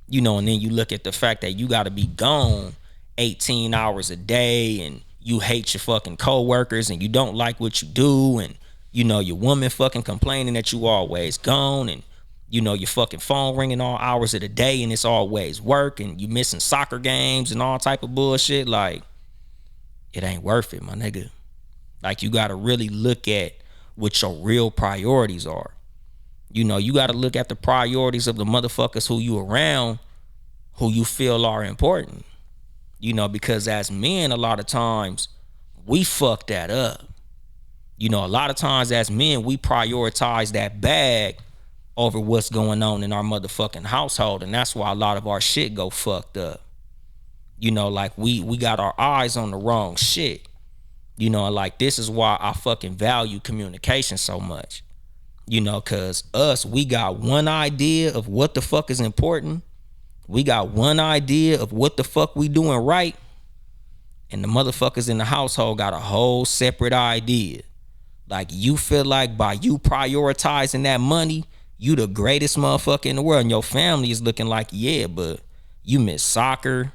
You know, and then you look at the fact that you gotta be gone 18 hours a day and you hate your fucking coworkers and you don't like what you do, and you know, your woman fucking complaining that you always gone, and you know, your fucking phone ringing all hours of the day and it's always work, and you missing soccer games and all type of bullshit. Like, it ain't worth it, my nigga. Like, you gotta really look at what your real priorities are. You know, you got to look at the priorities of the motherfuckers who you around, who you feel are important. You know, because as men, a lot of times we fuck that up. You know, a lot of times as men, we prioritize that bag over what's going on in our motherfucking household. And that's why a lot of our shit go fucked up. You know, like we got our eyes on the wrong shit. You know, like this is why I fucking value communication so much. You know, cause we got one idea of what the fuck is important. We got one idea of what the fuck we doing right. And the motherfuckers in the household got a whole separate idea. Like you feel like by you prioritizing that money, you the greatest motherfucker in the world. And your family is looking like, yeah, but you miss soccer.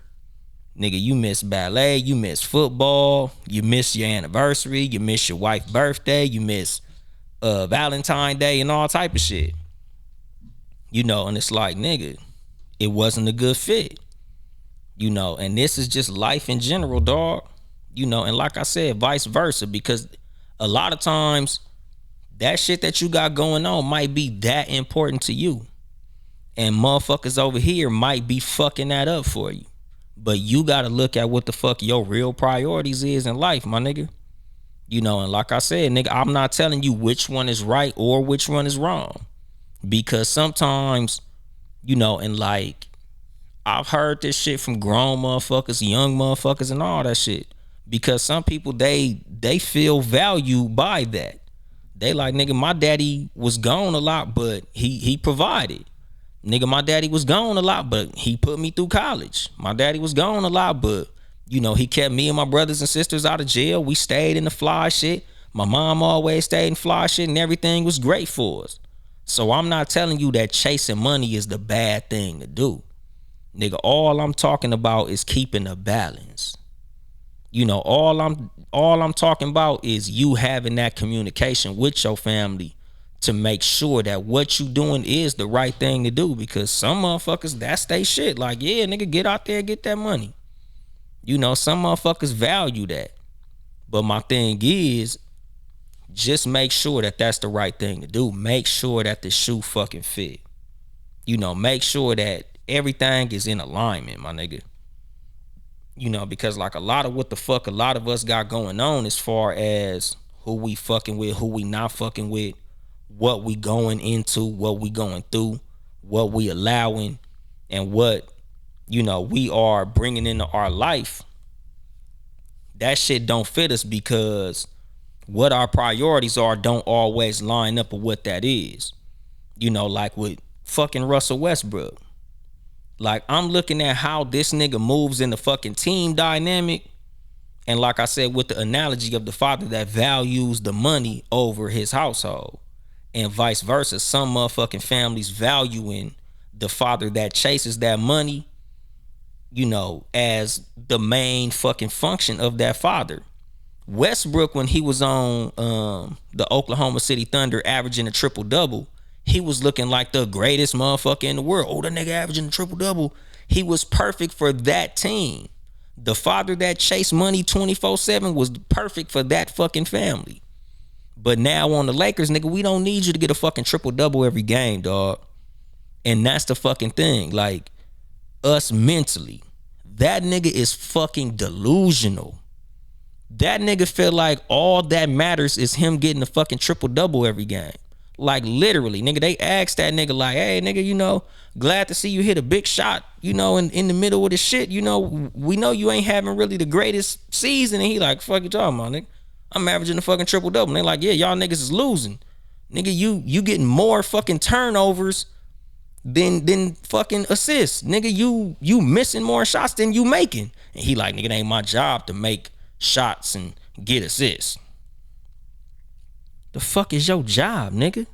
Nigga, you miss ballet, you miss football, you miss your anniversary, you miss your wife's birthday, you miss Valentine's Day and all type of shit. You know, and it's like, nigga, it wasn't a good fit. You know, and this is just life in general, dog. You know, and like I said, vice versa, because a lot of times that shit that you got going on might be that important to you. And motherfuckers over here might be fucking that up for you. But you gotta look at what the fuck your real priorities is in life, my nigga. You know, and like I said, nigga, I'm not telling you which one is right or which one is wrong. Because sometimes, you know, and like I've heard this shit from grown motherfuckers, young motherfuckers, and all that shit. Because some people they feel valued by that. They like, nigga, my daddy was gone a lot, but he provided. Nigga, my daddy was gone a lot, but he put me through college. My daddy was gone a lot, but you know, he kept me and my brothers and sisters out of jail. We stayed in the fly shit. My mom always stayed in fly shit, and everything was great for us. So I'm not telling you that chasing money is the bad thing to do. Nigga, all I'm talking about is keeping a balance. You know, all I'm talking about is you having that communication with your family to make sure that what you doing is the right thing to do. Because some motherfuckers, that's they shit. Like, yeah, nigga, get out there and get that money. You know, some motherfuckers value that. But my thing is, just make sure that that's the right thing to do. Make sure that the shoe fucking fit. You know, make sure that everything is in alignment, my nigga. You know, because like a lot of what the fuck a lot of us got going on as far as who we fucking with, who we not fucking with, what we going into, what we going through, what we allowing, and what, you know, we are bringing into our life. That shit don't fit us because what our priorities are don't always line up with what that is. You know, like with fucking Russell Westbrook. Like, I'm looking at how this nigga moves in the fucking team dynamic. And like I said, with the analogy of the father that values the money over his household. And vice versa. Some motherfucking families valuing the father that chases that money, you know, as the main fucking function of that father. Westbrook, when he was on the Oklahoma City Thunder averaging a triple-double, he was looking like the greatest motherfucker in the world. Oh, that nigga averaging a triple-double. He was perfect for that team. The father that chased money 24/7 was perfect for that fucking family. But now on the Lakers, nigga, we don't need you to get a fucking triple-double every game, dog. And that's the fucking thing. Like, us mentally, that nigga is fucking delusional. That nigga feel like all that matters is him getting a fucking triple-double every game. Like, literally, nigga, they asked that nigga like, hey, nigga, you know, glad to see you hit a big shot, you know, in the middle of the shit. You know, we know you ain't having really the greatest season. And he like, fuck you talking about, nigga? I'm averaging a fucking triple-double. And they like, yeah, y'all niggas is losing. Nigga, you getting more fucking turnovers than fucking assists. Nigga, you missing more shots than you making. And he like, nigga, it ain't my job to make shots and get assists. The fuck is your job, nigga?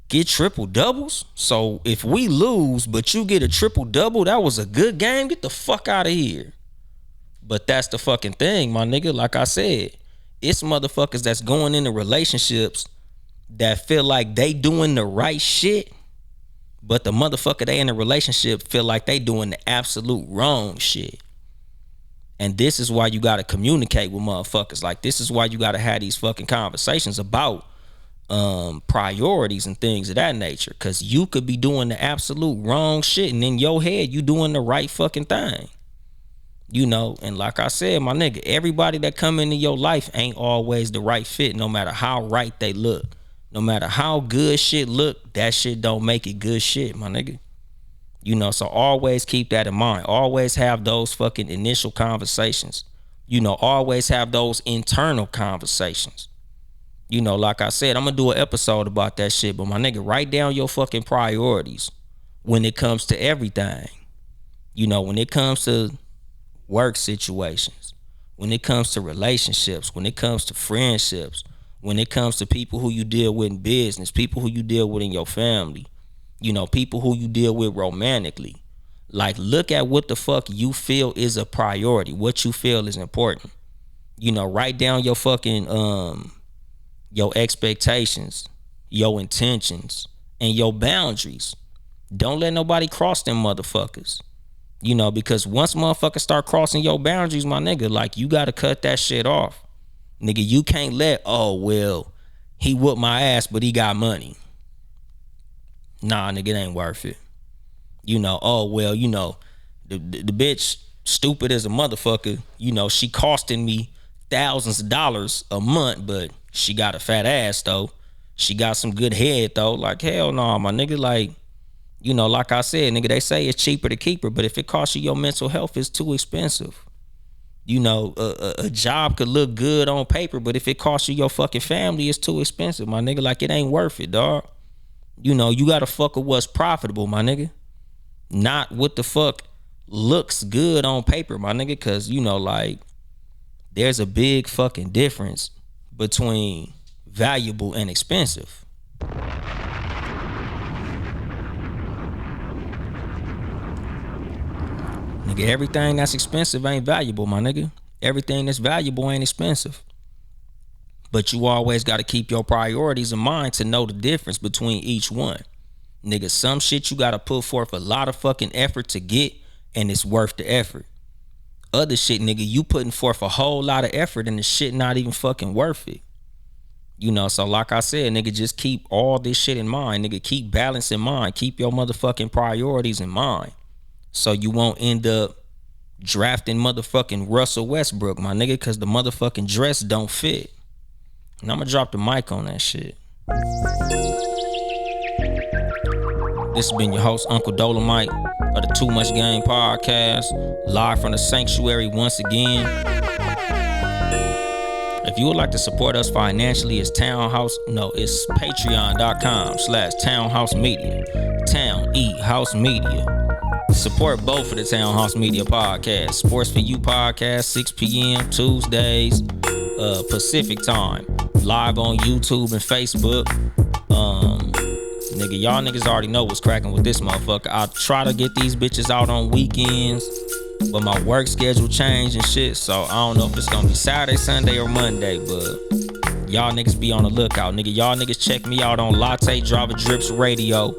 Get triple doubles? So if we lose, but you get a triple double, that was a good game, get the fuck out of here. But that's the fucking thing, my nigga. Like I said, it's motherfuckers that's going into relationships that feel like they doing the right shit, but the motherfucker they in a relationship feel like they doing the absolute wrong shit. And this is why you gotta communicate with motherfuckers. Like, this is why you gotta have these fucking conversations about priorities and things of that nature. Cause you could be doing the absolute wrong shit, and in your head you doing the right fucking thing. You know, and like I said, my nigga, everybody that come into your life ain't always the right fit, no matter how right they look. No matter how good shit look, that shit don't make it good shit, my nigga. You know, so always keep that in mind. Always have those fucking initial conversations. You know, always have those internal conversations. You know, like I said, I'm gonna do an episode about that shit, but my nigga, write down your fucking priorities when it comes to everything. You know, when it comes to work situations, when it comes to relationships, when it comes to friendships, when it comes to people who you deal with in business, people who you deal with in your family, you know, people who you deal with romantically. Like, look at what the fuck you feel is a priority, what you feel is important. You know, write down your fucking your expectations, your intentions, and your boundaries. Don't let nobody cross them motherfuckers. You know, because once motherfuckers start crossing your boundaries, my nigga, like, you gotta cut that shit off. Nigga, you can't let, oh, well, he whooped my ass, but he got money. Nah, nigga, it ain't worth it. You know, oh, well, you know, the bitch stupid as a motherfucker. You know, she costing me thousands of dollars a month, but she got a fat ass, though. She got some good head, though. Like, hell no, my nigga, like, you know, like I said, nigga, they say it's cheaper to keep her, but if it costs you your mental health, it's too expensive. You know, a job could look good on paper, but if it costs you your fucking family, it's too expensive, my nigga. Like, it ain't worth it, dog. You know, you gotta fuck with what's profitable, my nigga. Not what the fuck looks good on paper, my nigga. Cause, you know, like, there's a big fucking difference between valuable and expensive. Nigga, everything that's expensive ain't valuable, my nigga. Everything that's valuable ain't expensive. But you always got to keep your priorities in mind to know the difference between each one. Nigga, some shit you got to put forth a lot of fucking effort to get, and it's worth the effort. Other shit, nigga, you putting forth a whole lot of effort and the shit not even fucking worth it. You know, so like I said, nigga, just keep all this shit in mind. Nigga, keep balance in mind. Keep your motherfucking priorities in mind. So you won't end up drafting motherfucking Russell Westbrook, my nigga, because the motherfucking dress don't fit. And I'm gonna drop the mic on that shit. This has been your host, Uncle Dolemite of the Too Much Game podcast, live from the sanctuary once again. If you would like to support us financially, it's it's patreon.com/Townhouse Media. Town E House Media. Support both of the Townhouse Media podcasts. Sports for You podcast, 6 p.m. Tuesdays, Pacific time. Live on YouTube and Facebook. Nigga, y'all niggas already know what's cracking with this motherfucker. I try to get these bitches out on weekends, but my work schedule changed and shit, so I don't know if it's gonna be Saturday, Sunday, or Monday, but y'all niggas be on the lookout. Nigga, y'all niggas check me out on Latte Driver Drips Radio.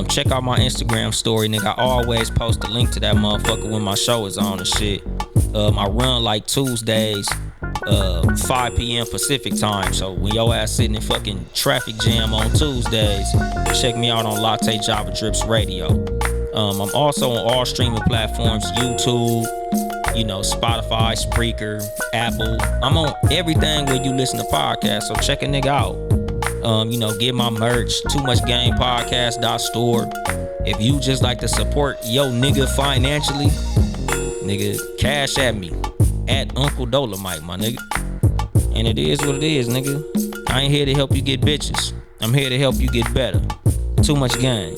Check out my Instagram story, nigga. I always post a link to that motherfucker when my show is on and shit. I run like Tuesdays, 5 p.m. Pacific time. So when your ass sitting in fucking traffic jam on Tuesdays, check me out on Latte Java Drips Radio. I'm also on all streaming platforms, YouTube, you know, Spotify, Spreaker, Apple. I'm on everything where you listen to podcasts, so check a nigga out. You know, get my merch, TooMuchGamePodcast.store. If you just like to support yo nigga financially, nigga, cash at me at Uncle Dolemite, my nigga. And it is what it is, nigga. I ain't here to help you get bitches. I'm here to help you get better. Too much game.